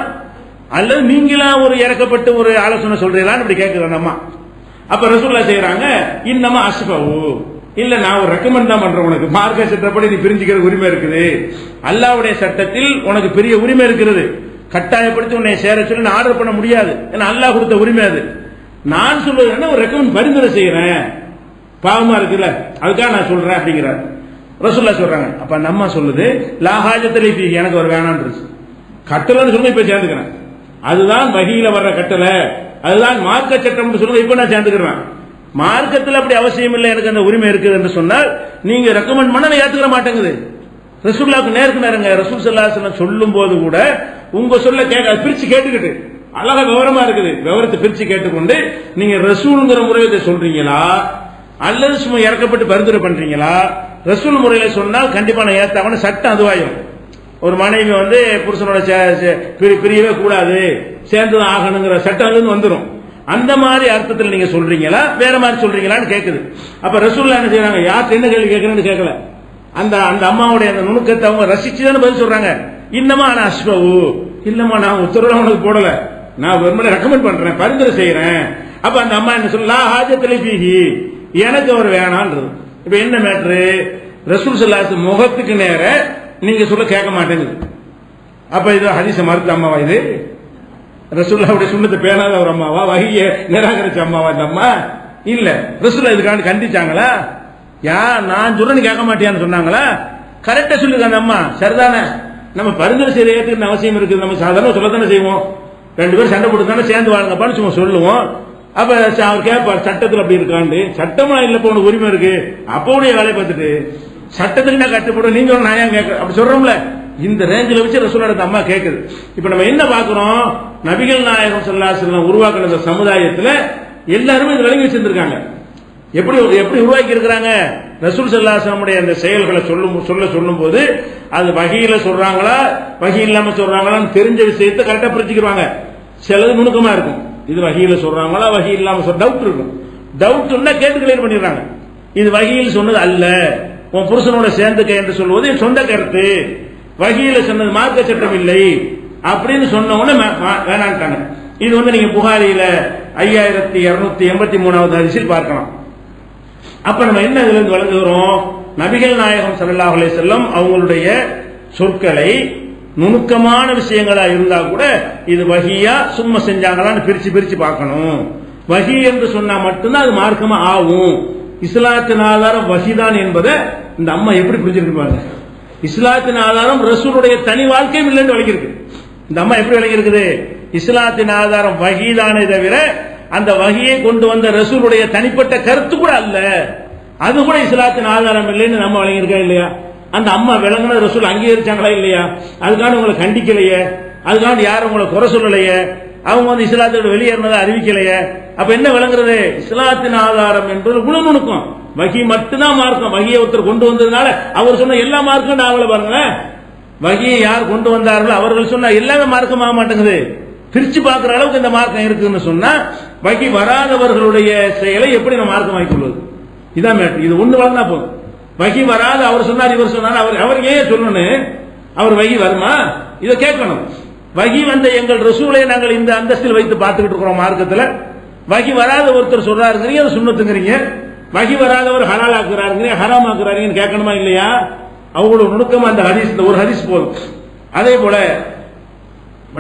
அல்லது நீங்களா ஒரு இறக்கப்பட்டு ஒரு ஆலோசனை சொல்றீங்களான்னு இப்படி கேட்கிறாங்க அம்மா. அப்ப ரசூலுல்லாஹ் செய்யறாங்க, இன்னமா அஸ்பவு, இல்ல நான் ஒரு ரெக்கமெண்ட் தான் பண்றேன், உனக்கு மார்க்க சட்டப்படி நீ பிரிஞ்சுக்கிற உரிமை இருக்குது, அல்லாஹ்வுடைய சட்டத்தில் உனக்கு பெரிய உரிமை இருக்கிறது, கட்டாயப்படுத்தி உன்னை சேர சொல்லி நான் ஆர்டர் பண்ண முடியாது, ஏன்னா அல்லாஹ் கொடுத்த உரிமை அது. நான் சொல்வது என்ன, ஒரு ரெக்கமெண்ட் பரிந்துரை செய்யறேன், பாவமா இருக்குல்ல அதுக்காக நான் சொல்றேன் அப்படிங்கிறார் ரசூலுல்லாஹ் சொல்றாங்க. அப்ப அந்த அம்மா சொல்லுது, லா ஹாஜத்தலி ஃபீ, எனக்கு ஒரு வேணான்றது, கட்டளைன்னு சொல்லி இப்ப சேர்ந்துக்கிறேன், அதுதான் வஹீல வர்ற கட்டளை, அதுதான் மார்க்க சட்டம் சொல்லுங்க, இப்ப நான் சேர்ந்துக்கிறேன். மார்க்கத்தில் அப்படி அவசியம் இல்லை, எனக்கு அந்த உரிமை இருக்குது என்று சொன்னால் நீங்க ரெக்கமெண்ட் பண்ண நான் ஏத்துக்கிற மாட்டேங்குது. ரசூலுல்லாஹ்க்கு நேருக்கு நேரங்க ரசூல் ஸல்லல்லாஹு அலைஹி வஸல்லம் சொல்லும் போது கூட உங்க சொல்ல கேட்க பிரிச்சு கேட்டுக்கிட்டு அழகா விவரமா இருக்குது, விவரத்தை பிரிச்சு கேட்டுக்கொண்டு நீங்க ரசூலுங்கிற முறையை சொல்றீங்களா அல்லது சும்மா இறக்கப்பட்டு பரிந்துரை பண்றீங்களா? ரசூல் முறையில சொன்னால் கண்டிப்பா நான் ஏத்தாவன சட்டம் அதுவாயும். ஒரு மனைவி புருஷனோட பிரியவே கூடாது, சேர்ந்துதான் ஆகணுங்கிற சட்டம் வந்துடும். அந்த மாதிரி அர்த்தத்தில் நீங்க சொல்றீங்களா வேற மாதிரி சொல்றீங்களான்னு கேக்குது. அப்ப ரசூலுல்லாஹ் என்ன செய்யறாங்க, யாருக்கு என்ன கேள்வி கேட்கணும்னு கேட்கல, அந்த அந்த அம்மாவுடைய அந்த நுணுக்கத்தை அவங்க ரசிச்சுதானே பதில் சொல்றாங்க. இன்னமா நான் அஸ்பவு, இல்லம்மா நான் உத்தரவு உனக்கு போடல, நான் வெறுமனே ரெக்கமெண்ட் பண்றேன், பரிந்துரை செய்யறேன். அப்ப அந்த அம்மா என்ன சொல்ல, ஹாஜத்தலி ஃபீஹி, எனக்கு அவர் வேணான்றது. இப்ப என்ன மேட்ரு, ரசூல் ஸல்லல்லாஹு அலைஹி வஸல்லம் முகத்துக்கு நேர நீங்க சொல்ல கேட்க மாட்டேங்குது. அப்ப இது ஹதீஸ மறுத்த அம்மாவா? இது ரசூலுல்லாஹ்வுடைய சுன்னத்தை பேணாத ஒரு அம்மாவா? வஹிய நிராகரிச்ச அம்மாவா இந்த அம்மா? இல்ல. ரசூலுல்லாஹ் இதுக்காண்டி கண்டிச்சாங்களா? நான் சொல்றேன்னு கேட்க மாட்டியான்னு சொன்னாங்களா? கரெக்டா சொல்லுங்க அந்த அம்மா, சரிதானே? நம்ம பரிந்துரை செய்யறதுக்கு அவசியம் இருக்குது, நம்ம சாதாரண சொல்லத்தானே செய்வோம், ரெண்டு பேரும் சண்டை போட்டு தானே சேர்ந்து வாழுங்கப்பான்னு சும்மா சொல்லுவோம். அப்ப அவர் கேட்பார், சட்டத்தில் அப்படி இருக்காண்டு, சட்டமா இல்லப்ப உனக்கு உரிமை இருக்கு, அப்பவுடைய வேலையை பார்த்துட்டு சட்டத்துக்கு நான் கட்டுப்படும் நீங்க நான் ஏன் கேட்க அப்படி சொல்றோம்ல, இந்த ரேஞ்சில் வச்சு ரசூலுல்லாஹ் அம்மா கேட்குது. இப்ப நம்ம என்ன பார்க்கிறோம், நபிகள் நாயகம் ஸல்லல்லாஹு அலைஹி வஸல்லம் உருவாக்கின இந்த சமுதாயத்தில் எல்லாருமே இது விளங்கி வச்சிருந்திருக்காங்க. எப்படி எப்படி உருவாக்கி இருக்கிறாங்க? ரசூல் ஸல்லல்லாஹு அலைஹி வஸல்லம் அந்த செயல்களை சொல்லும் போது அது வஹீல சொல்றாங்களா வஹீ இல்லாம சொல்றாங்களான்னு தெரிஞ்ச விஷயத்தை கரெக்டா புரிஞ்சுக்கிறாங்க. சிலது நுணுக்கமா இருக்கும், இது வஹீல சொல்றாங்களா வஹீ இல்லாம டவுட் இருக்கும், டவுட்னா கேட்டு கிளியர் பண்ணிடுறாங்க. இது வஹீல் சொன்னது அல்ல, உன் புருஷனோட சேர்ந்துக்க என்று சொல்வது என் சொந்த கருத்து, வஹீல சொன்னது மார்க்க சட்டம் இல்லை அப்படின்னு சொன்ன உடனே வேணான்ட்டாங்க. இது நீங்க புகாரியில 5283வது ஹதீஸில் பார்க்கலாம். அப்ப நம்ம என்ன இதுல இருந்து வழங்குகிறோம், நபிகள் நாயகம் ஸல்லல்லாஹு அலைஹி வஸல்லம் அவங்களுடைய சொற்களை நுணுக்கமான விஷயங்களா இருந்தா கூட இது வஹியா சும்மா செஞ்சாங்களான்னு பிரிச்சு பார்க்கணும். வஹி என்று சொன்னா மட்டும்தான் அது மார்க்கமா ஆகும். இஸ்லாத்தின் ஆதாரம் வஹிதான் என்பதை இந்த அம்மா எப்படி புரிஞ்சிருக்கு பாருங்க. இஸ்லாத்தின் ஆதாரம் ரசூலுடைய தனி வாழ்க்கையும் இல்லைன்னு விளங்கியிருக்கு. இந்த அம்மா எப்படி விளங்கியிருக்குது, இஸ்லாத்தின் ஆதாரம் வஹிதானே தவிர அந்த வஹியை கொண்டு வந்த ரசூலுடைய தனிப்பட்ட கருத்து கூட அல்ல, அது கூட இஸ்லாத்தின் ஆதாரம் இல்லைன்னு நம்ம விளங்கியிருக்கா இல்லையா? அந்த அம்மா விளங்குன ரசூல் அங்கீகரிச்சாங்களா இல்லையா? அதுக்கான உங்களை கண்டிக்கலையே, அதுக்கான யாரும் உங்களை குறை சொல்லலையே, அவங்க இஸ்லாத்தோட வெளியேறினதை அறிவிக்கலையே. அப்ப என்ன விளங்குறது, இஸ்லாத்தின் ஆதாரம் என்பது இவ்வளவு நுணுக்கம். வஹி மட்டும்தான் மார்க்கம், வஹியை ஒருத்தர் கொண்டு வந்ததுனால அவர் சொன்ன எல்லா மார்க்கம் நாவல பாருங்க, வஹியை யார் கொண்டு வந்தார்களோ அவர்கள் சொன்ன எல்லாமே மார்க்கம் ஆக மாட்டேங்குது. பிரிச்சு பார்க்கிற அளவுக்கு இந்த மார்க்கம் இருக்குன்னு சொன்னா வஹி வராதவர்களுடைய செயலை எப்படி நம்ம மார்க்கம் ஆக்கிக் கொள்வது? இதான் மேட்டர். இது ஒண்ணு வளர்ந்தா போதும். வஹி வராது அவர் சொன்னார் இவர் சொன்னார், அவர் ஏன் சொல்லணும், அவர் வஹி வருமா இதை கேட்கணும். வஹி வந்த எங்கள் ரசூலை நாங்கள் இந்த அந்தஸ்தில் வைத்து பார்த்துக்கிட்டு இருக்கிறோம் மார்க்கத்துல. வஹி வராத ஒருத்தர் சொல்றாருங்கிறீங்க, அது சுன்னத்துங்கிறீங்க, வஹி வராதவர் ஹலால் ஆக்குறாருங்கிறீங்க, ஹராம் ஆக்குறாருன்னு கேட்கணுமா இல்லையா? அவ்வளவு நுணுக்கமா அந்த ஹதீஸ், இந்த ஒரு ஹதீஸ் போதும். அதே போல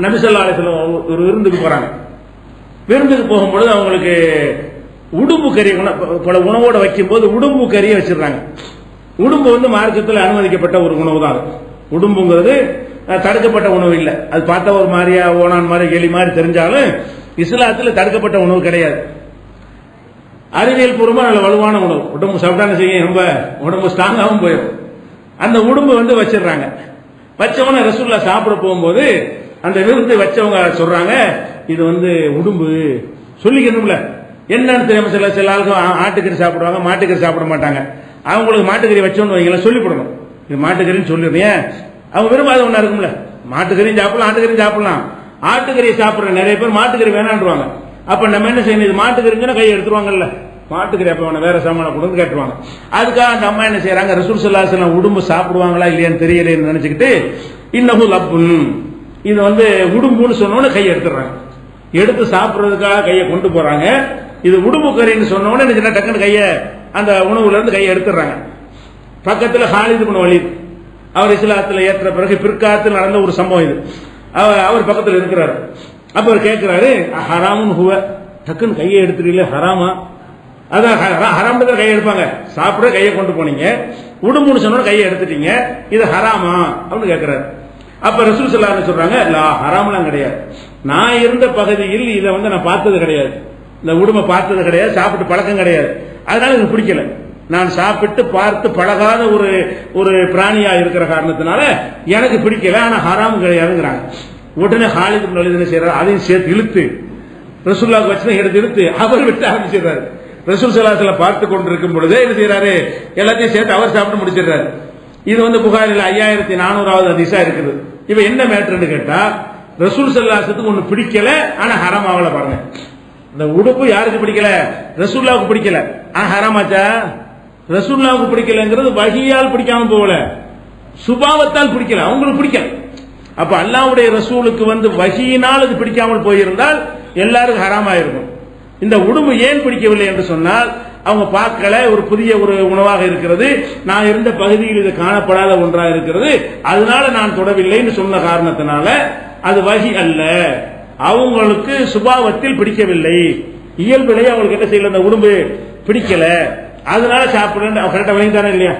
நபி ஸல்லல்லாஹு அலைஹி வஸல்லம் ஒரு விருந்துக்கு போறாங்க. விருந்துக்கு போகும்பொழுது அவங்களுக்கு உடும்பு கறி பல உணவோட வைக்கும் போது உடும்பு கறியை வச்சிருக்காங்க. உடும்பு மார்க்கத்தில் அனுமதிக்கப்பட்ட ஒரு உணவு தான். உடும்புங்கிறது தடுக்கப்பட்ட உணவு இல்லை. அது பார்த்தா ஒரு மாதிரியா ஓனான் மாதிரி எலி மாதிரி தெரிஞ்சாலும் இஸ்லாத்தில் தடுக்கப்பட்ட உணவு கிடையாது. அறிவியல் பூர்வமா நல்ல வலுவான உணவு. உடம்பு சாப்பிட்டாங்க செய்ய ரொம்ப உடம்பு ஸ்ட்ராங்காகவும் போயிடும். அந்த உடும்பு வச்சிடுறாங்க. வச்சவன ரசூலுல்லாஹ் சாப்பிட போகும்போது அந்த விருந்து வச்சவங்க சொல்றாங்க, இது உடும்பு சொல்லிக்கணும்ல, என்னன்னு தெரியாம சில ஆளுக்கு ஆட்டுக்கறி சாப்பிடுவாங்க, மாட்டுக்கறி சாப்பிட மாட்டாங்க. அவங்களுக்கு மாட்டுக்கறி வச்சோன்னு வைங்கள சொல்லிவிடணும், இது மாட்டுக்கறின்னு சொல்லிடுறேன். அவங்க விரும்பாத ஒண்ணா இருக்கும்ல, மாட்டுக்கறியும் சாப்பிடலாம் ஆட்டுக்கறியும் சாப்பிடலாம். ஆட்டுக்கறியை சாப்பிடுற நிறைய பேர் மாட்டுக்கறி வேணான்றாங்க. அப்ப நம்ம என்ன செய்யணும், இது மாட்டுக்கறிங்கன்னா கையை எடுத்துருவாங்கல்ல, மாட்டுக்கறி அப்ப வேற சாமான கொண்டு கேட்டுவாங்க. அதுக்காக அந்த அம்மா என்ன செய்யறாங்க, ரசூல் ஸல்லல்லாஹு அலைஹி வஸல்லம் உடும்பு சாப்பிடுவாங்களா இல்லையான்னு தெரியலன்னு நினைச்சுக்கிட்டு இன்னஹு லப்புன், இது உடும்புன்னு சொன்னோன்னு கையை எடுத்துறாங்க. எடுத்து சாப்பிடுறதுக்காக கையை கொண்டு போறாங்க. இது உடும்பு கறின்னு சொன்னோன்னு டக்குன்னு கையை அந்த உணவுல இருந்து கையை எடுத்துறாங்க. பக்கத்துல ஹாலித் இப்னு வலீத், அவர் இஸ்லாத்துல ஏற்ற பிறகு பிற்காலத்தில் நடந்த ஒரு சம்பவம் இது. அவர் பக்கத்தில் இருக்கிறார். அப்ப அவர் கேட்கிறாரு, ஹராமுன் ஹுவ, டக்குன்னு கையை எடுத்துறீங்களே ஹராமா? அதான் ஹராம் கையை எடுப்பாங்க. சாப்பிட கையை கொண்டு போனீங்க, உடும்புன்னு சொன்னோட கையை எடுத்துட்டீங்க, இது ஹராமா அப்படின்னு கேட்கிறாரு. அப்ப ரசூல் ஸல்லல்லாஹு அலைஹி வஸல்லம் சொல்றாங்க, இல்ல ஹராம்லாம் கிடையாது. நான் இருந்த பகுதியில் இதை நான் பார்த்தது கிடையாது, இந்த உடுமை பார்த்தது கிடையாது, சாப்பிட்டு பழக்கம் கிடையாது, அதனால எனக்கு பிடிக்கல. நான் சாப்பிட்டு பார்த்து பழகாத ஒரு பிராணியா இருக்கிற காரணத்தினால எனக்கு பிடிக்கல, ஆனா ஹராம் கிடையாதுங்கிறாங்க. உடனே ஹாலித் இப்னு வலீத் என்ன செய்யறாரு, அதையும் சேர்த்து இழுத்து ரசூலுல்லாஹ்க்கு வச்சு எடுத்து இழுத்து அவர் விட்டு ஆரம்பிச்சிடுறாரு. ரசூல் ஸல்லல்லாஹு அலைஹி வஸல்லம் பார்த்து கொண்டிருக்கும் பொழுதே என்ன செய்யறாரு, எல்லாத்தையும் சேர்த்து அவர் சாப்பிட்டு முடிச்சிடுறாரு. இது புகாரில் 5400வது ஹதீஸா இருக்குது. இப்ப என்ன மேட்டர்னு கேட்டா, ரசூல் ஸல்லல்லாஹு அலைஹி வஸல்லம் ஒண்ணு பிடிக்கல, ஆனா ஹராம் ஆகல. பாருங்க, இந்த உடுப்பு யாருக்கு பிடிக்கல, ரசூலுல்லாஹ்வுக்கு பிடிக்கல, ஆனா ஹராமாச்சா? ரசூலுல்லாஹ்வுக்கு பிடிக்கலங்கிறது வஹியால் பிடிக்காம போகல, சுபாவத்தால் பிடிக்கல, அவங்களுக்கு பிடிக்கல. அப்ப அல்லாஹ்வுடைய ரசூலுக்கு வஹியினால் அது பிடிக்காமல் போயிருந்தால் எல்லாருக்கும் ஹராமா இருக்கும். இந்த உடும்பு ஏன் பிடிக்கவில்லை என்று சொன்னால், அவங்க பார்க்கல, ஒரு புதிய ஒரு உணவாக இருக்கிறது, நான் இருந்த பகுதியில் இது காணப்படாத ஒன்றாக இருக்கிறது, அதனால நான் தொடவில்லைன்னு சொன்ன காரணத்தினால அது வஹி அல்ல, அவங்களுக்கு சுபாவத்தில் பிடிக்கவில்லை, இயல்பிலேயே அவங்களுக்கு என்ன செய்யல, இந்த உடும்பு பிடிக்கல, அதனால சாப்பிடுறேன். கரெக்டா விளங்கிட்டானே இல்லையா?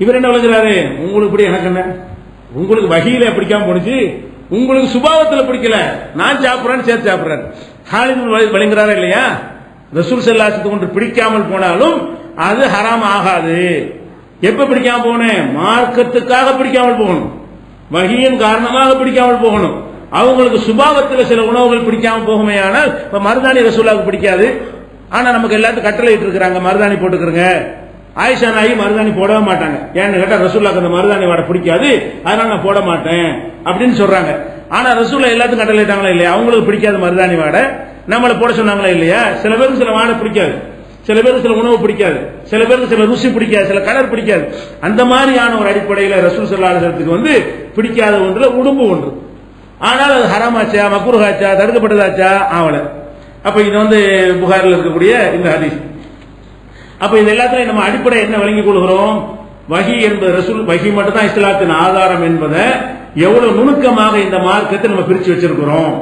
இவர் என்ன விளங்குறாரு, உங்களுக்கு பிடி எனக்கு என்ன, உங்களுக்கு வகையில பிடிக்காம போனுச்சு, உங்களுக்கு சுபாவத்தில் பிடிக்கல, நான் சாப்பிடுறேன்னு சேர்த்து சாப்பிடுறேன். ஹாலித் விளங்குறாரா இல்லையா? ரசூல் ஸல்லல்லாஹு அலைஹி வஸல்லம் ஒன்று பிடிக்காமல் போனாலும் அது ஹராம் ஆகாது. எப்ப பிடிக்காம போனேன், மார்க்கத்துக்காக பிடிக்காமல் போகணும், வஹியின் காரணமாக பிடிக்காமல் போகணும். அவங்களுக்கு சுபாவத்தில் சில உணவுகள் பிடிக்காம போகுமே, ஆனால் இப்ப மருதாணி ரசூலுல்லாஹ்வுக்கு பிடிக்காது, ஆனா நமக்கு எல்லாத்துக்கும் கட்டளை இட்டு இருக்கிறாங்க, மருதாணி போட்டுக்கிறங்க. ஆயிஷா நாயகி மருதாணி போடவே மாட்டாங்க, ஏன்னு கேட்டா ரசூலுல்லாஹ்க்கு அந்த மருதாணி வாடை பிடிக்காது, அதனால நான் போட மாட்டேன் அப்படின்னு சொல்றாங்க. ஆனா ரசூலுல்லாஹ் எல்லாத்துக்கும் கட்டளை இட்டாங்களா இல்லையா? அவங்களுக்கு பிடிக்காது மருதாணி வாடை, நம்மளை போட சொன்னாங்களா இல்லையா? சில பேருக்கு சில வாடை பிடிக்காது, சில பேருக்கு சில உணவு பிடிக்காது, சில பேருக்கு சில ருசி பிடிக்காது, சில கலர் பிடிக்காது. அந்த மாதிரியான ஒரு அடிப்படையில் ரசூல் ஸல்லல்லாஹு அலைஹி வஸல்லத்துக்கு பிடிக்காத ஒன்றுல உடும்பு ஒன்று. ஆனால் அது ஹராமாச்சா, மக்ரூஹாச்சா, தடுக்கப்பட்டதாச்சா? ஆவல. அப்ப இது புகாரில் இருக்கக்கூடிய இந்த ஹதீஸ். அப்ப இது எல்லாத்திலையும் நம்ம அடிப்படை என்ன விளங்கிக் கொள்கிறோம், வஹி என்பது ரசூல், வஹி மட்டும் தான் இஸ்லாத்தின் ஆதாரம் என்பதை எவ்வளவு நுணுக்கமாக இந்த மார்க்கத்தை நம்ம பிரிச்சு வச்சிருக்கிறோம்,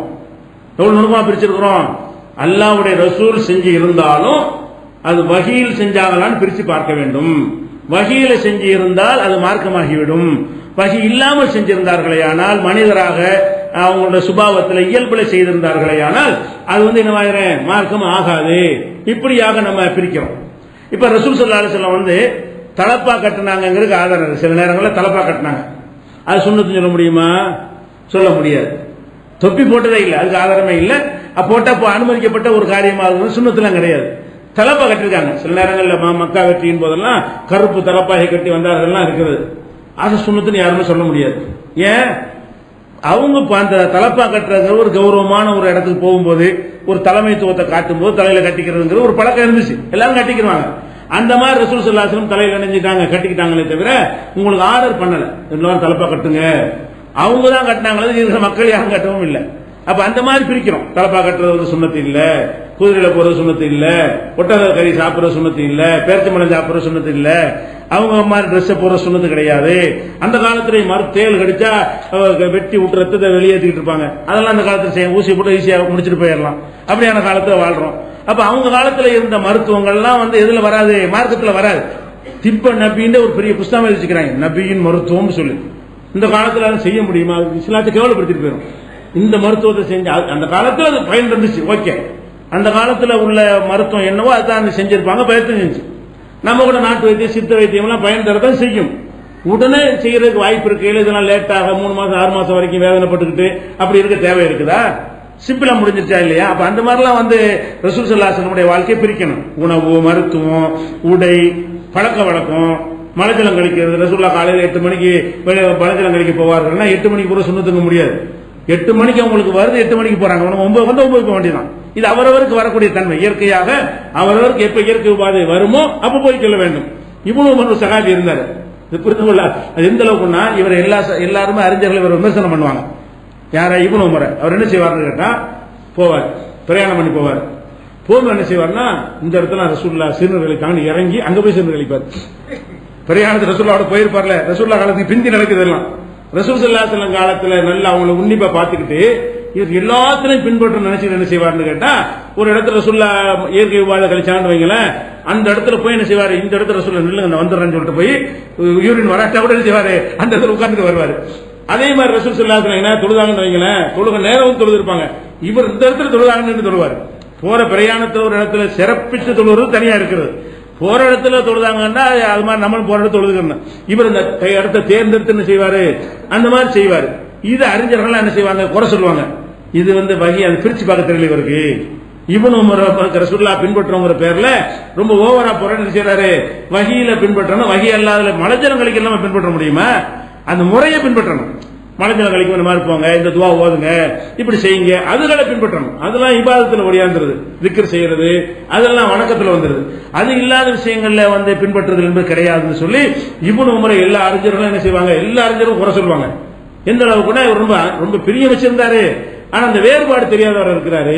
எவ்வளவு நுணுக்கமாக பிரிச்சிருக்கிறோம். அல்லாஹ்வுடைய ரசூல் செஞ்சு இருந்தாலும் அது வஹியில் செஞ்சாங்களான்னு பிரிச்சு பார்க்க வேண்டும். வஹியில செஞ்சு இருந்தால் அது மார்க்கமாகிவிடும். வஹி இல்லாமல் செஞ்சிருந்தார்களே ஆனால், மனிதராக அவங்களுடைய சுபாவத்தில் இயல்புல செய்திருந்தார்களே ஆனால் அது என்னவாயிர மார்க்கம் ஆகாது. இப்படியாக நம்ம பிரிக்கிறோம். இப்ப ரசூல் ஸல்லல்லாஹு அலைஹி வஸல்லம் தலப்பா கட்டினாங்கிறதுக்கு ஆதாரம், சில நேரங்களில் தலப்பா கட்டினாங்க, அது சுன்னத்துன்னு சொல்ல முடியுமா? சொல்ல முடியாது. தொப்பி போட்டதே இல்லை, அதுக்கு ஆதாரமே இல்லை. போட்டா அனுமதிக்கப்பட்ட ஒரு காரியமாக சுன்னத்துலாம் கிடையாது. தலப்பா கட்டிருக்காங்க. சில நேரங்களில் மக்கா வெற்றியின் போதெல்லாம் கருப்பு தலப்பாகை கட்டி வந்தார்கள்லாம் இருக்கிறது, அது சுன்னத்துன்னு யாருமே சொல்ல முடியாது. ஏன்? அவங்க அந்த தலப்பா கட்டுறது ஒரு கௌரவமான ஒரு இடத்துக்கு போகும்போது ஒரு தலைமைத்துவத்தை காட்டும் போது தலையில கட்டிக்கிறதுங்கிற ஒரு பழக்கம் இருந்துச்சு, எல்லாரும் கட்டிக்கிறாங்க. அந்த மாதிரி ரசூல் ஸல்லல்லாஹு அலைஹி வஸல்லம் தலையில நினைஞ்சிட்டாங்க, கட்டிக்கிட்டாங்களே தவிர உங்களுக்கு ஆர்டர் பண்ணல, எல்லாரும் தலப்பா கட்டுங்க, அவங்க தான் கட்டினாங்களே, மக்கள் யாரும் கட்டவும் இல்லை. அப்ப அந்த மாதிரி பிரிக்கிறோம். தலப்பா கட்டுறது சுன்னத்து இல்ல, குதிரையில போறது சுன்னத்து இல்ல, ஒட்டக கறி சாப்பிடுற சுன்னத்து இல்ல, பேர்ச்சம்பழம் சாப்பிடுற சுன்னத்து இல்ல, அவங்க மாதிரி ட்ரெஸ் போற சுன்னத்து கிடையாது. அந்த காலத்துல தேல் கடிச்சா வெட்டி விட்டு ரத்தத்தை வெளியேற்றிட்டு இருப்பாங்க, அதெல்லாம் அந்த காலத்துல ஊசி போட்டு ஈஸியா முடிச்சுட்டு போயிடலாம். அப்படியான காலத்துல வாழ்றோம். அப்ப அவங்க காலத்துல இருந்த மருத்துவங்கள்லாம் எதுல வராது, மார்க்கத்துல வராது. திப்ப நபின்னு ஒரு பெரிய புஸ்தகம் எழுதிக்கிறாங்க, நபியின் மருத்துவம் சொல்லி. இந்த காலத்துல செய்ய முடியுமா? இஸ்லாத்தை கேவலப்படுத்திட்டு போயிடும். இந்த மருத்துவத்தை செஞ்ச அந்த காலத்துல அது பயன் இருந்துச்சு, ஓகே. அந்த காலத்துல உள்ள மருத்துவம் என்னவோ அதான் செஞ்சிருப்பாங்க, பயத்தை செஞ்சு. நம்ம கூட நாட்டு வைத்தியம், சித்த வைத்தியம் எல்லாம் பயன் தரதான் செய்யும். உடனே செய்யறதுக்கு வாய்ப்பு இருக்கு. இதெல்லாம் லேட்டாக 3 மாசம் 6 மாசம் வரைக்கும் வேதனைப்பட்டுக்கிட்டு அப்படி இருக்க தேவை இருக்குதா? சிம்பிளா முடிஞ்சிருச்சா இல்லையா? அப்ப அந்த மாதிரிலாம் ரசூல் ஸல்லல்லாஹு அலைஹி வஸல்லம் வாழ்க்கையை பிரிக்கணும். உணவு, மருத்துவம், உடை, பழக்க வழக்கம், மலைஜலம் கழிக்கிறது. ரசூலுல்லாஹ் காலையில் 8 மணிக்கு மலைஜலம் கழிக்க போவார்கள்னா 8 மணிக்கு கூட சுண்ணத்துங்க முடியாது. 8 மணிக்கு அவங்களுக்கு வருது, 8 மணிக்கு போறாங்க, 9 வந்து 9 போக வேண்டியதான். இது அவரவருக்கு வரக்கூடிய தன்மை. இயற்கையாக அவரவருக்கு எப்ப இயற்கை உபாதை வருமோ அப்ப போய் சொல்ல வேண்டும். இப்னு உமர் சஹாபி இருந்தாரு. இது புரிந்து கொள்ள அது எந்த அளவுக்குன்னா, இவர் எல்லாருமே அறிஞர்கள் இவர் விமர்சனம் பண்ணுவாங்க. யார? இப்னு உமர். அவர் என்ன செய்வார்னு கேட்டா, போவார், பிரயாணம் பண்ணி போவார். போகும்போது என்ன செய்வார்னா, இந்த இடத்துல ரசூலுல்லாஹ் சிறுநீர்களை தாண்டி இறங்கி அங்க போய் சிறுநீர் கழிப்பார். பிரயாணத்தில் ரசூலுல்லாஹோட போயிருப்பார்ல, ரசூலுல்லாஹ் காலத்துக்கு பிந்தி நடக்குது எல்லாம். ரசூல் ஸல்லல்லாஹு அலைஹி வஸல்லம் காலத்துல நல்லா அவங்களை உன்னிப்பா பார்த்துக்கிட்டு இவர் எல்லாத்திலையும் பின்பற்ற நினைச்சு என்ன செய்வார்னு கேட்டா, ஒரு இடத்துல ரசூலுல்லாஹ் இயற்கை உபாதை கழிச்சான்னு வைங்களேன், அந்த இடத்துல போய் என்ன செய்வாரு, இந்த இடத்துல ரசூலுல்லாஹ் நில்லுங்க வந்துடுறேன்னு சொல்லிட்டு போய் யூரின் வராட்டா கூட என்ன செய்வாரு, அந்த இடத்துல உட்கார்ந்து வருவாரு. அதே மாதிரி ரசூல் ஸல்லல்லாஹு அலைஹி வஸல்லம் தொழுதாங்கன்னு வைங்களேன், தொழுக நேரம் தொழுது இருப்பாங்க, இவர் இந்த இடத்துல தொழுதாங்கன்னு தொழுவாரு. போற பிரயாணத்துல ஒரு இடத்துல சிறப்பிச்சு தொழுவது தனியா இருக்கிறது. போற இடத்துல தொழுதாங்கன்னா அது மாதிரி நம்ம போற இடத்துல தொழுதுக்கணும். இவர் இந்த இடத்தை தேர்ந்தெடுத்து என்ன செய்வாரு, அந்த மாதிரி செய்வாரு. இது அறிஞர்கள் என்ன செய்வாங்க, குறை சொல்லுவாங்க. இது வகி, அது பிரிச்சு பார்க்க தெரியல இவருக்கு. இப்னு உமர் ரசூலுல்லாஹ் பின்பற்றவங்கிற பேர்ல ரொம்ப ஓவரா போற என்ன செய்யறாரு, வகியில பின்பற்றணும், வகி அல்லாத மலஜனங்களுக்கு எல்லாம் பின்பற்ற முடியுமா? அந்த முறையை பின்பற்றணும். மலஜனங்களுக்கு இந்த மாதிரி போங்க, இந்த துவா ஓதுங்க, இப்படி செய்யுங்க, அதுகளை பின்பற்றணும். அதெல்லாம் இபாதத்துல ஒடியாந்துருது, திக்ர் செய்யறது அதெல்லாம் வணக்கத்துல வந்துருது. அது இல்லாத விஷயங்கள்ல பின்பற்றுறது என்பது கிடையாதுன்னு சொல்லி இப்னு உமரை எல்லா அறிஞர்களும் என்ன செய்வாங்க, எல்லா அறிஞரும் குறை சொல்லுவாங்க. எந்த அளவுக்குன்னா இவர் ரொம்ப ரொம்ப பிரிய வச்சிருந்தாரு. ஆனா அந்த வேறுபாடு தெரியாதவர் இருக்கிறாரு.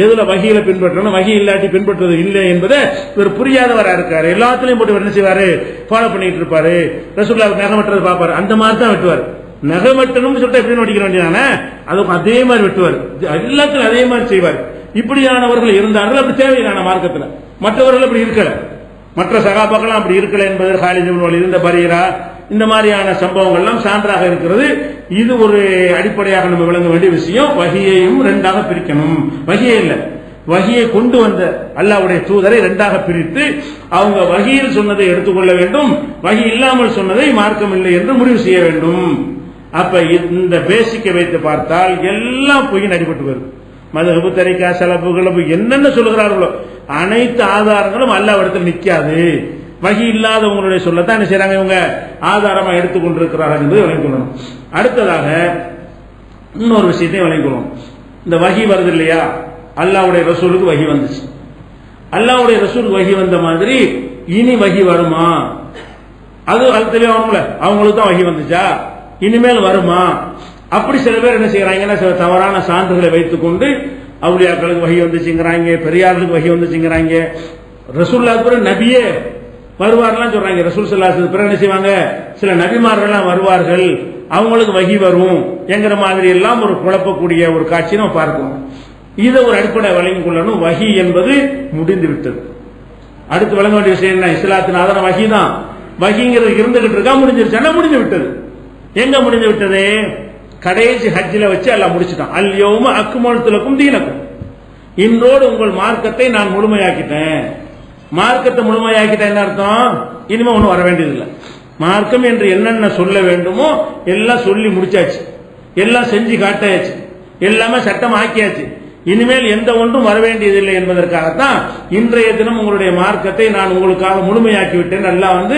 எதுல வகியில பின்பற்றணும், வகி இல்லாட்டி பின்பற்றுவது இல்லை என்பதை இவர் புரியாதவரா இருக்காரு. எல்லாத்திலையும் போட்டு என்ன செய்வாரு, ஃபாலோ பண்ணிட்டு இருப்பாரு. ரசூலுல்லாஹ் நகம் வெட்டுறது பாப்பாரு, அந்த மாதிரி தான் வெட்டுவார். நகம் வெட்டணும்னு சொல்லிட்டு எப்படின்னு வெட்டிக்கிற வேண்டியதானே, அதுவும் அதே மாதிரி வெட்டுவார். எல்லாத்திலும் அதே மாதிரி செய்வார். இப்படியானவர்கள் இருந்தார்கள். அப்படி தேவையான மார்க்கத்தில் மற்றவர்கள் அப்படி இருக்கல, மற்ற சகாபாக்கள் அப்படி இருக்கல என்பது காலித் இப்னு வலீத், இந்த பரீரா, இந்த மாதிரியான சம்பவங்கள் எல்லாம் சான்றாக இருக்கிறது. இது ஒரு அடிப்படையாக நம்ம விளங்க வேண்டிய விஷயம். வகியையும் ரெண்டாக பிரிக்கணும். வகியே இல்ல, வகியை கொண்டு வந்த அல்லாஹ்வுடைய தூதரை ரெண்டாக பிரித்து அவங்க வகியில் சொன்னதை எடுத்துக்கொள்ள வேண்டும், வகி இல்லாமல் சொன்னதை மார்க்கம் இல்லை என்று முடிவு செய்ய வேண்டும். அப்ப இந்த பேசிக்கை வைத்து பார்த்தால் எல்லாம் பொய்யின் அடிபட்டு வருது. மதுஹபு, தரிகா, சலபுகள் என்னென்ன சொல்கிறார்களோ அனைத்து ஆதாரங்களும் அல்லாஹ்விடத்தில் நிற்காது. வகி இல்லாதவங்களுடைய சொல்லத்தான் என்ன செய்யறாங்க, இவங்க ஆதாரமா எடுத்துக்கொண்டிருக்கிறார்கள் என்பதை விளங்கிக் கொள்ளணும். அடுத்ததாக இன்னொரு விஷயத்தையும் விளங்கிக் கொள்ளணும். இந்த வகி வருது இல்லையா, அல்லாஹ்வுடைய ரசூலுக்கு வகி வந்துச்சு. அல்லாஹ்வுடைய ரசூலுக்கு வகி வந்த மாதிரி இனி வகி வருமா, அது தெளிவானும்ல, அவங்களுக்கு தான் வகி வந்துச்சா, இனிமேல் வருமா? அப்படி சில பேர் என்ன செய்யறாங்கன்னா, சில தவறான சான்றுகளை வைத்துக் கொண்டு அவுலியாக்களுக்கு வகி வந்துச்சுங்கிறாங்க, பெரியார்களுக்கு வகி வந்துச்சுங்கிறாங்க. ரசூலுல்லாஹ் கூட நபியே வருவார்லாம் சொல்றாங்க. ரசூல் ஸல்லல்லாஹு அலைஹி வஸல்லம் பிறகு என்ன செய்வாங்க, சில நபிமார்கள்லாம் வருவார்கள், அவங்களுக்கு வகி வரும் என்கிற மாதிரி எல்லாம் ஒரு குழப்பக்கூடிய ஒரு காட்சி நம்ம பார்க்கிறோம். இதை ஒரு அடிப்படை வழங்கிக் கொள்ளணும். வகி என்பது முடிந்து விட்டது. அடுத்து வழங்க வேண்டிய விஷயம் என்ன, இஸ்லாத்தின் ஆதாரம் வகி தான். வகிங்கிறது இருந்துகிட்டு இருக்கா, முடிஞ்சிருச்சா? முடிஞ்சு விட்டது. எங்க முடிஞ்சு விட்டது? கடைசி ஹஜ்ஜில வச்சு எல்லாம் முடிச்சுட்டான். அல் யௌம அக்மல்து லக்கும் தீனக்கும், இன்றோடு உங்கள் மார்க்கத்தை நான் முழுமையாக்கிட்டேன். மார்க்கத்தை முழுமையாக்கிட்டேன் என்ன அர்த்தம்? இனிமே ஒன்றும் வர வேண்டியதில்லை. மார்க்கம் என்று என்னென்ன சொல்ல வேண்டுமோ எல்லாம் சொல்லி முடிச்சாச்சு, எல்லாம் செஞ்சு காட்டாச்சு, எல்லாமே சட்டம் ஆக்கியாச்சு. இனிமேல் எந்த ஒன்றும் வர வேண்டியதில்லை என்பதற்காகத்தான் இன்றைய தினம் உங்களுடைய மார்க்கத்தை நான் உங்களுக்காக முழுமையாக்கி விட்டேன். எல்லாம்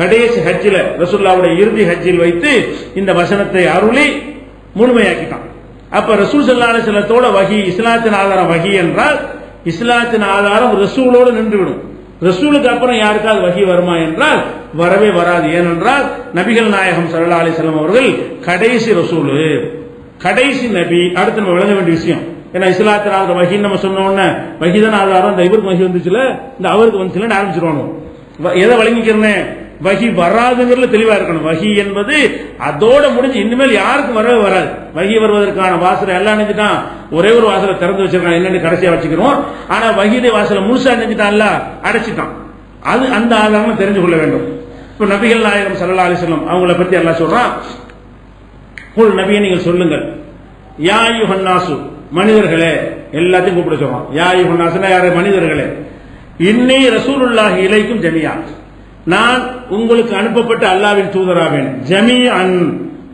கடைசி ஹஜ்ஜில, ரசூலுல்லாஹ்வுடைய இறுதி ஹஜ்ஜில் வைத்து இந்த வசனத்தை அருளி முழுமையாக்கிட்டான். அப்ப ரசூல் ஸல்லல்லாஹு அலைஹி வஸல்லத்தோட வகி, இஸ்லாத்தின் ஆதாரம் வகி என்றால் இஸ்லாத்தின் ஆதாரம் ரசூலோடு நின்றுவிடும். ரசூலுக்கு அப்புறம் யாருக்காவது வகி வருமா என்றால் வரவே வராது. ஏனென்றால் நபிகள் நாயகம் ஸல்லல்லாஹு அலைஹி வஸல்லம் அவர்கள் கடைசி ரசூலு, கடைசி நபி. அடுத்து நம்ம விளங்க வேண்டிய விஷயம், ஏன்னா இஸ்லாத்தின் ஆதாரம் வகின்னு நம்ம சொன்ன உடனே வகிதான் ஆதாரம், இந்த இவருக்கு வகி வந்துச்சுல, இந்த அவருக்கு வந்துச்சுல ஆரம்பிச்சிருவானு. எதை வழங்கிக்கிறேன், வகி வராதுங்கிறதுல தெளிவா இருக்கணும். வகி என்பது அதோட முடிஞ்சு இனிமேல் யாருக்கும் வரவே வராது. வகி வருவதற்கான வாசலை எல்லாம் நினைச்சுட்டான், ஒரே ஒரு வாசலை திறந்து வச்சிருக்கான், என்னன்னு கடைசியா வச்சுக்கிறோம். ஆனா வகியுடைய வாசலை முழுசா நினைச்சுட்டான்ல, அடைச்சிட்டான். அது அந்த ஆதாரம் தெரிஞ்சு கொள்ள வேண்டும். இப்ப நபிகள் நாயகம் ஸல்லல்லாஹு அலைஹி வஸல்லம் அவங்கள பத்தி அல்லாஹ் சொல்றான், குல் நபியே நீங்கள் சொல்லுங்கள், யா அய்யுஹன் நாசு, மனிதர்களே, எல்லாத்தையும் கூப்பிட சொல்றான். யா அய்யுஹன் நாசுனா யாரு? மனிதர்களே. இன்னி ரசூலுல்லாஹி இலைக்கும் ஜமீஆ, நான் உங்களுக்கு அனுப்பப்பட்ட அல்லாஹ்வின் தூதராவேன். ஜமீஅன்,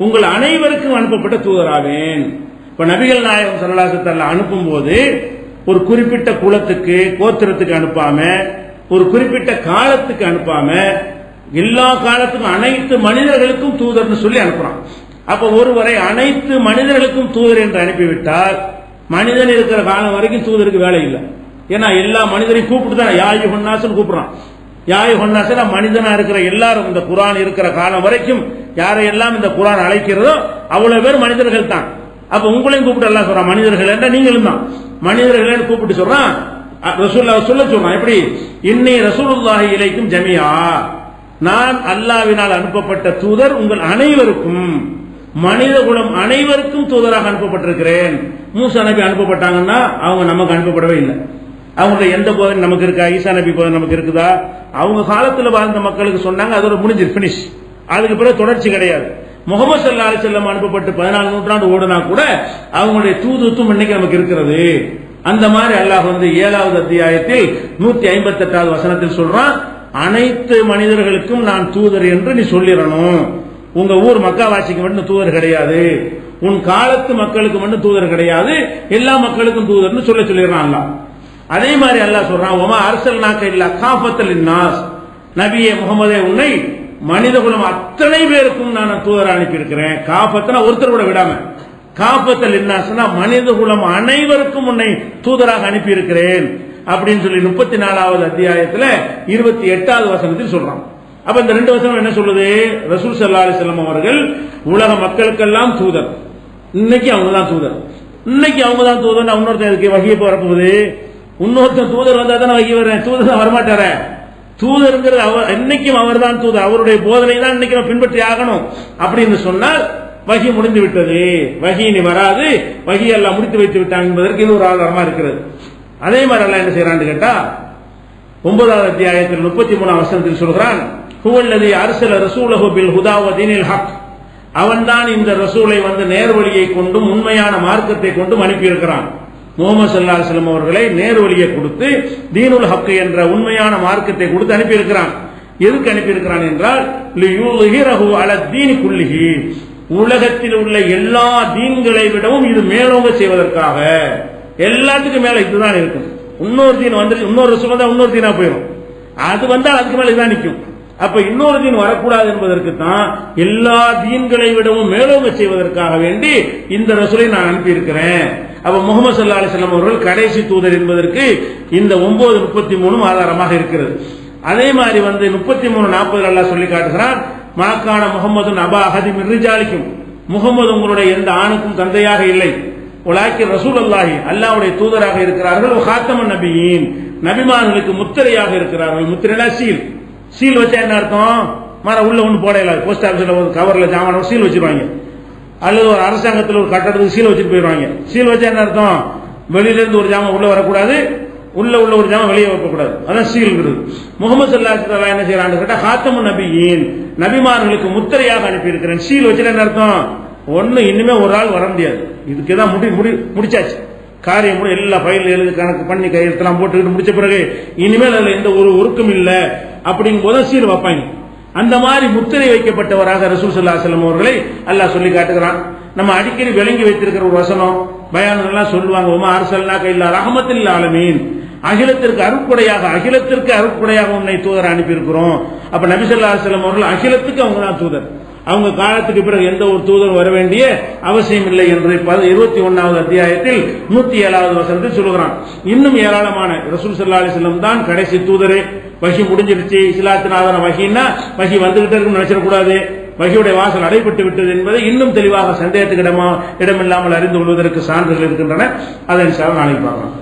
உங்கள் அனைவருக்கும் அனுப்பப்பட்ட தூதராவேன். இப்ப நபிகள் நாயகம் ஸல்லல்லாஹு அலைஹி வஸல்லம் அனுப்பும் போது ஒரு குறிப்பிட்ட குலத்துக்கு, கோத்திரத்துக்கு அனுப்பாம, ஒரு குறிப்பிட்ட காலத்துக்கு அனுப்பாம, எல்லா காலத்துக்கும் அனைத்து மனிதர்களுக்கும் தூதர்னு சொல்லி அனுப்புறான். அப்ப ஒருவரை அனைத்து மனிதர்களுக்கும் தூதர் என்று அனுப்பிவிட்டால் மனிதன் இருக்கிற காலம் வரைக்கும் தூதருக்கு வேலை இல்லை. ஏன்னா எல்லா மனிதரையும் கூப்பிட்டு தான் யாயு ஹொன்னாசன் கூப்பிடுறான். யாயு ஹொன்னாசன் மனிதனா இருக்கிற எல்லாரும் இந்த குர்ஆன் இருக்கிற காலம் வரைக்கும் யாரையெல்லாம் இந்த குர்ஆன் அழைக்கிறதோ அவ்வளவு பேர் மனிதர்கள் தான். அப்ப உங்களையும் கூப்பிட்டு எல்லாம் சொல்றான் மனிதர்கள் என்ற நீங்களும் தான் மனிதர்கள் கூப்பிட்டு சொல்றான். ரசூலுல்லாஹ் சொல்றான் எப்படி, இன்னி ரசூலுல்லாஹி இலைக்கும் ஜமீஆ, நான் அல்லாஹ்வினால் அனுப்பப்பட்ட தூதர் உங்கள் அனைவருக்கும், மனித குலம் அனைவருக்கும் தூதராக அனுப்பப்பட்டிருக்கிறேன். மூசா நபி அனுப்பப்பட்டாங்கன்னா அவங்க நமக்கு அனுப்பப்படவே இல்லை. அவங்களுடைய எந்த போதனை நமக்கு இருக்கா? ஈசா நபி போதனை நமக்கு இருக்குதா? அவங்க காலத்தில் வாழ்ந்த மக்களுக்கு சொன்னாங்க, அதோட முடிஞ்சு பினிஷ். அதுக்கு பிறகு தொடர்ச்சி கிடையாது. முகமது ஸல்லல்லாஹு அலைஹி வஸல்லம் அனுப்பப்பட்டு 14 நூற்றாண்டு ஓடுனா கூட அவங்களுடைய தூதுத்துவம் இன்னைக்கு நமக்கு இருக்கிறது. அந்த மாதிரி அல்லாஹ் 7வது அத்தியாயத்தில் 158வது வசனத்தில் சொல்றான், அனைத்து மனிதர்களுக்கும் நான் தூதர் என்று நீ சொல்லிடணும். உங்க ஊர் மக்காவாசிக்கு மட்டும் தூதர் கிடையாது, உன் காலத்து மக்களுக்கு மட்டும் தூதர் கிடையாது, எல்லா மக்களுக்கும் தூதர்னு சொல்லிடுறான் அல்லாஹ். அதே மாதிரி அல்லாஹ் சொல்றான், ஒமா அர்சல்நாக இல்லா காஃபத்தல் லின்னாஸ், நபியே முகமதே உன்னை மனிதகுலம் அத்தனை பேருக்கும் நான் தூதர் அனுப்பி இருக்கிறேன். காஃபத்னா ஒருத்தர் கூட விடாம, காஃபத்தல் லின்னாஸ்னா மனிதகுலம் அனைவருக்கும் உன்னை தூதராக அனுப்பி இருக்கிறேன் அப்படின்னு சொல்லி 34வது அத்தியாயத்துல 28வது வசனத்தில் சொல்றான். அப்ப இந்த 2 வசனம் என்ன சொல்லுது? ரசூல் ஸல்லல்லாஹு அலைஹி வஸல்லம் அவர்கள் உலக மக்களுக்கெல்லாம் தூதர். இன்னைக்கு அவங்க தான் தூதர். இன்னைக்கு அவங்க தான் தூதர். இன்னொருத்தருக்கு வஹி வரப்போகுது. இன்னொருத்தர் தூதர் வந்தா தானே வஹி வரேன், தூதர் தான் வரமாட்டார. தூதர்ங்கிறது அவர், இன்னைக்கும் அவர் தான் தூதர். அவருடைய போதனை தான் இன்னைக்கு நம்ம பின்பற்றி ஆகணும் அப்படின்னு சொன்னால் வஹி முடிந்து விட்டது, வஹி இனி வராது, வஹி எல்லாம் முடித்து வைத்து விட்டாங்க என்பதற்கு இது ஒரு ஆதாரமா இருக்கிறது. அதே மாதிரி அல்லாஹ் என்ன செய்யறான்னு கேட்டா 9வது அத்தியாயத்தில் 33வது வசனத்தில் சொல்கிறான், ஹுவல்லதி அர்ஸல ரசூலஹு பில் ஹுதா வ தீனில் ஹக், அவன்தான் இந்த ரசூலை நேர்வழியை கொண்டும் உண்மையான மார்க்கத்தை கொண்டும் அனுப்பி இருக்கிறான். முஹம்மது ஸல்லல்லாஹு அலைஹி வஸல்லம் அவர்களை நேர்வழியை கொடுத்து தீனுல் ஹக் என்ற உண்மையான மார்க்கத்தை கொடுத்து அனுப்பி இருக்கிறான். எதுக்கு அனுப்பி இருக்கிறான் என்றால் லியுல்ஹிரஹு அலா தீனி குல்லிஹி, உலகத்தில் உள்ள எல்லா தீன்களை விடவும் இது மேலோங்க செய்வதற்காக. எல்லாத்துக்கும் மேல இதுதான் இருக்கும். இன்னொரு தீன் வந்து இன்னொரு ரசூல் வந்தா இன்னொரு தீனா போயிடும், அது வந்தால் அதுக்கு மேல இதுதான் நிற்கும். அப்ப இன்னொரு தீன் வரக்கூடாது என்பதற்கு தான் எல்லா தீன்களை விடவும் மேலோங்க செய்வதற்காக வேண்டி இந்த ரசூலை நான் அனுப்பி இருக்கிறேன். அப்ப முஹம்மது ஸல்லல்லாஹு அலைஹி வஸல்லம் அவர்கள் கடைசி தூதர் என்பதற்கு இந்த 9:33 ஆதாரமாக இருக்கிறது. அதே மாதிரி 33:40 அல்லாஹ் சொல்லி காட்டுகிறான், மாக்கான முஹம்மது அபா அஹதி மின் ரிஜாலிக்கும், முகமது உங்களுடைய எந்த ஆணுக்கும் தந்தையாக இல்லை, வலாக்கின் ரசூலுல்லாஹி அல்லாஹ்வுடைய தூதராக இருக்கிறார்கள், ஹாத்தமன் நபியின் நபிமார்களுக்கு முத்திரையாக இருக்கிறார்கள். முத்திரைனா சீல். சீல் வச்சா என்ன அர்த்தம்? உள்ள ஒண்ணு போடல, போஸ்ட் ஆபீஸ்ல ஒரு கவர்ல ஜாமான சீல் வச்சிருவாங்க, அல்லது ஒரு அரசாங்கத்தில் ஒரு கட்டடத்துக்கு சீல் வச்சுட்டு போயிடுவாங்க. சீல் வச்சா என்ன அர்த்தம்? வெளியில இருந்து ஒரு ஜாமான் உள்ள வரக்கூடாது, உள்ள ஒரு ஜாமான் வெளியே வைக்கக்கூடாது, அதான் சீல்ங்கிறது. முகமது ஸல்லல்லாஹு அலைஹி வஸல்லம் என்ன செய்யறான்னு கேட்டா ஹாத்தமுன் நபியின் நபிமார்களுக்கு முத்திரையாக அனுப்பி இருக்கிறேன். சீல் வச்சுட்டு என்ன அர்த்தம்? ஒண்ணு இனிமே ஒரு ஆள் வர முடியாது, இதுக்குதான் முடிச்சாச்சு காரியம், எல்லா ஃபைல் எழுதி கணக்கு பண்ணி கையெழுத்தெல்லாம் போட்டுக்கிட்டு முடிச்ச பிறகு இனிமேல் அதுல எந்த ஒரு ஒருக்கும் இல்ல அப்படிங்கும் போது சீல் வைப்பாங்க. அந்த மாதிரி முத்திரை வைக்கப்பட்டவராக ரசூல் ஸல்லல்லாஹு அலைஹி வஸல்லம் அவர்களை அல்லாஹ் சொல்லி காட்டுகிறான். நம்ம அடிக்கடி விளங்கி வைத்திருக்கிற ஒரு வசனம், பயான்கள்லாம் சொல்லுவாங்க, உமா அர்ஸல்னாக இல்லா ரஹ்மத்துல் லில் ஆலமீன், அகிலத்திற்கு அருட்கொடையாக உன்னை தூதர் அனுப்பி இருக்கிறோம். அப்ப நபி ஸல்லல்லாஹு அலைஹி வஸல்லம் அவர்கள் அகிலத்துக்கு அவங்க தான் தூதர். அவங்க காலத்துக்கு பிறகு எந்த ஒரு தூதர் வர வேண்டிய அவசியம் இல்லை என்று 21வது அத்தியாயத்தில் 107வது வசனத்தில் சொல்லுகிறான். இன்னும் ஏராளமான ரசூல் ஸல்லல்லாஹு அலைஹி வஸல்லம் தான் கடைசி தூதர். வஹி முடிஞ்சிருச்சு, இஸ்லாத்தினாதான வஹின்னா வஹி வந்துகிட்டே இருக்குன்னு நினைச்சிடக்கூடாது, வஹியுடைய வாசல் அடைபட்டு விட்டது என்பதை இன்னும் தெளிவாக சந்தேகத்துக்கு இடமில்லாமல் அறிந்து கொள்வதற்கு சான்றுகள் இருக்கின்றன. அதை நாளைக்கு பார்க்கலாம்.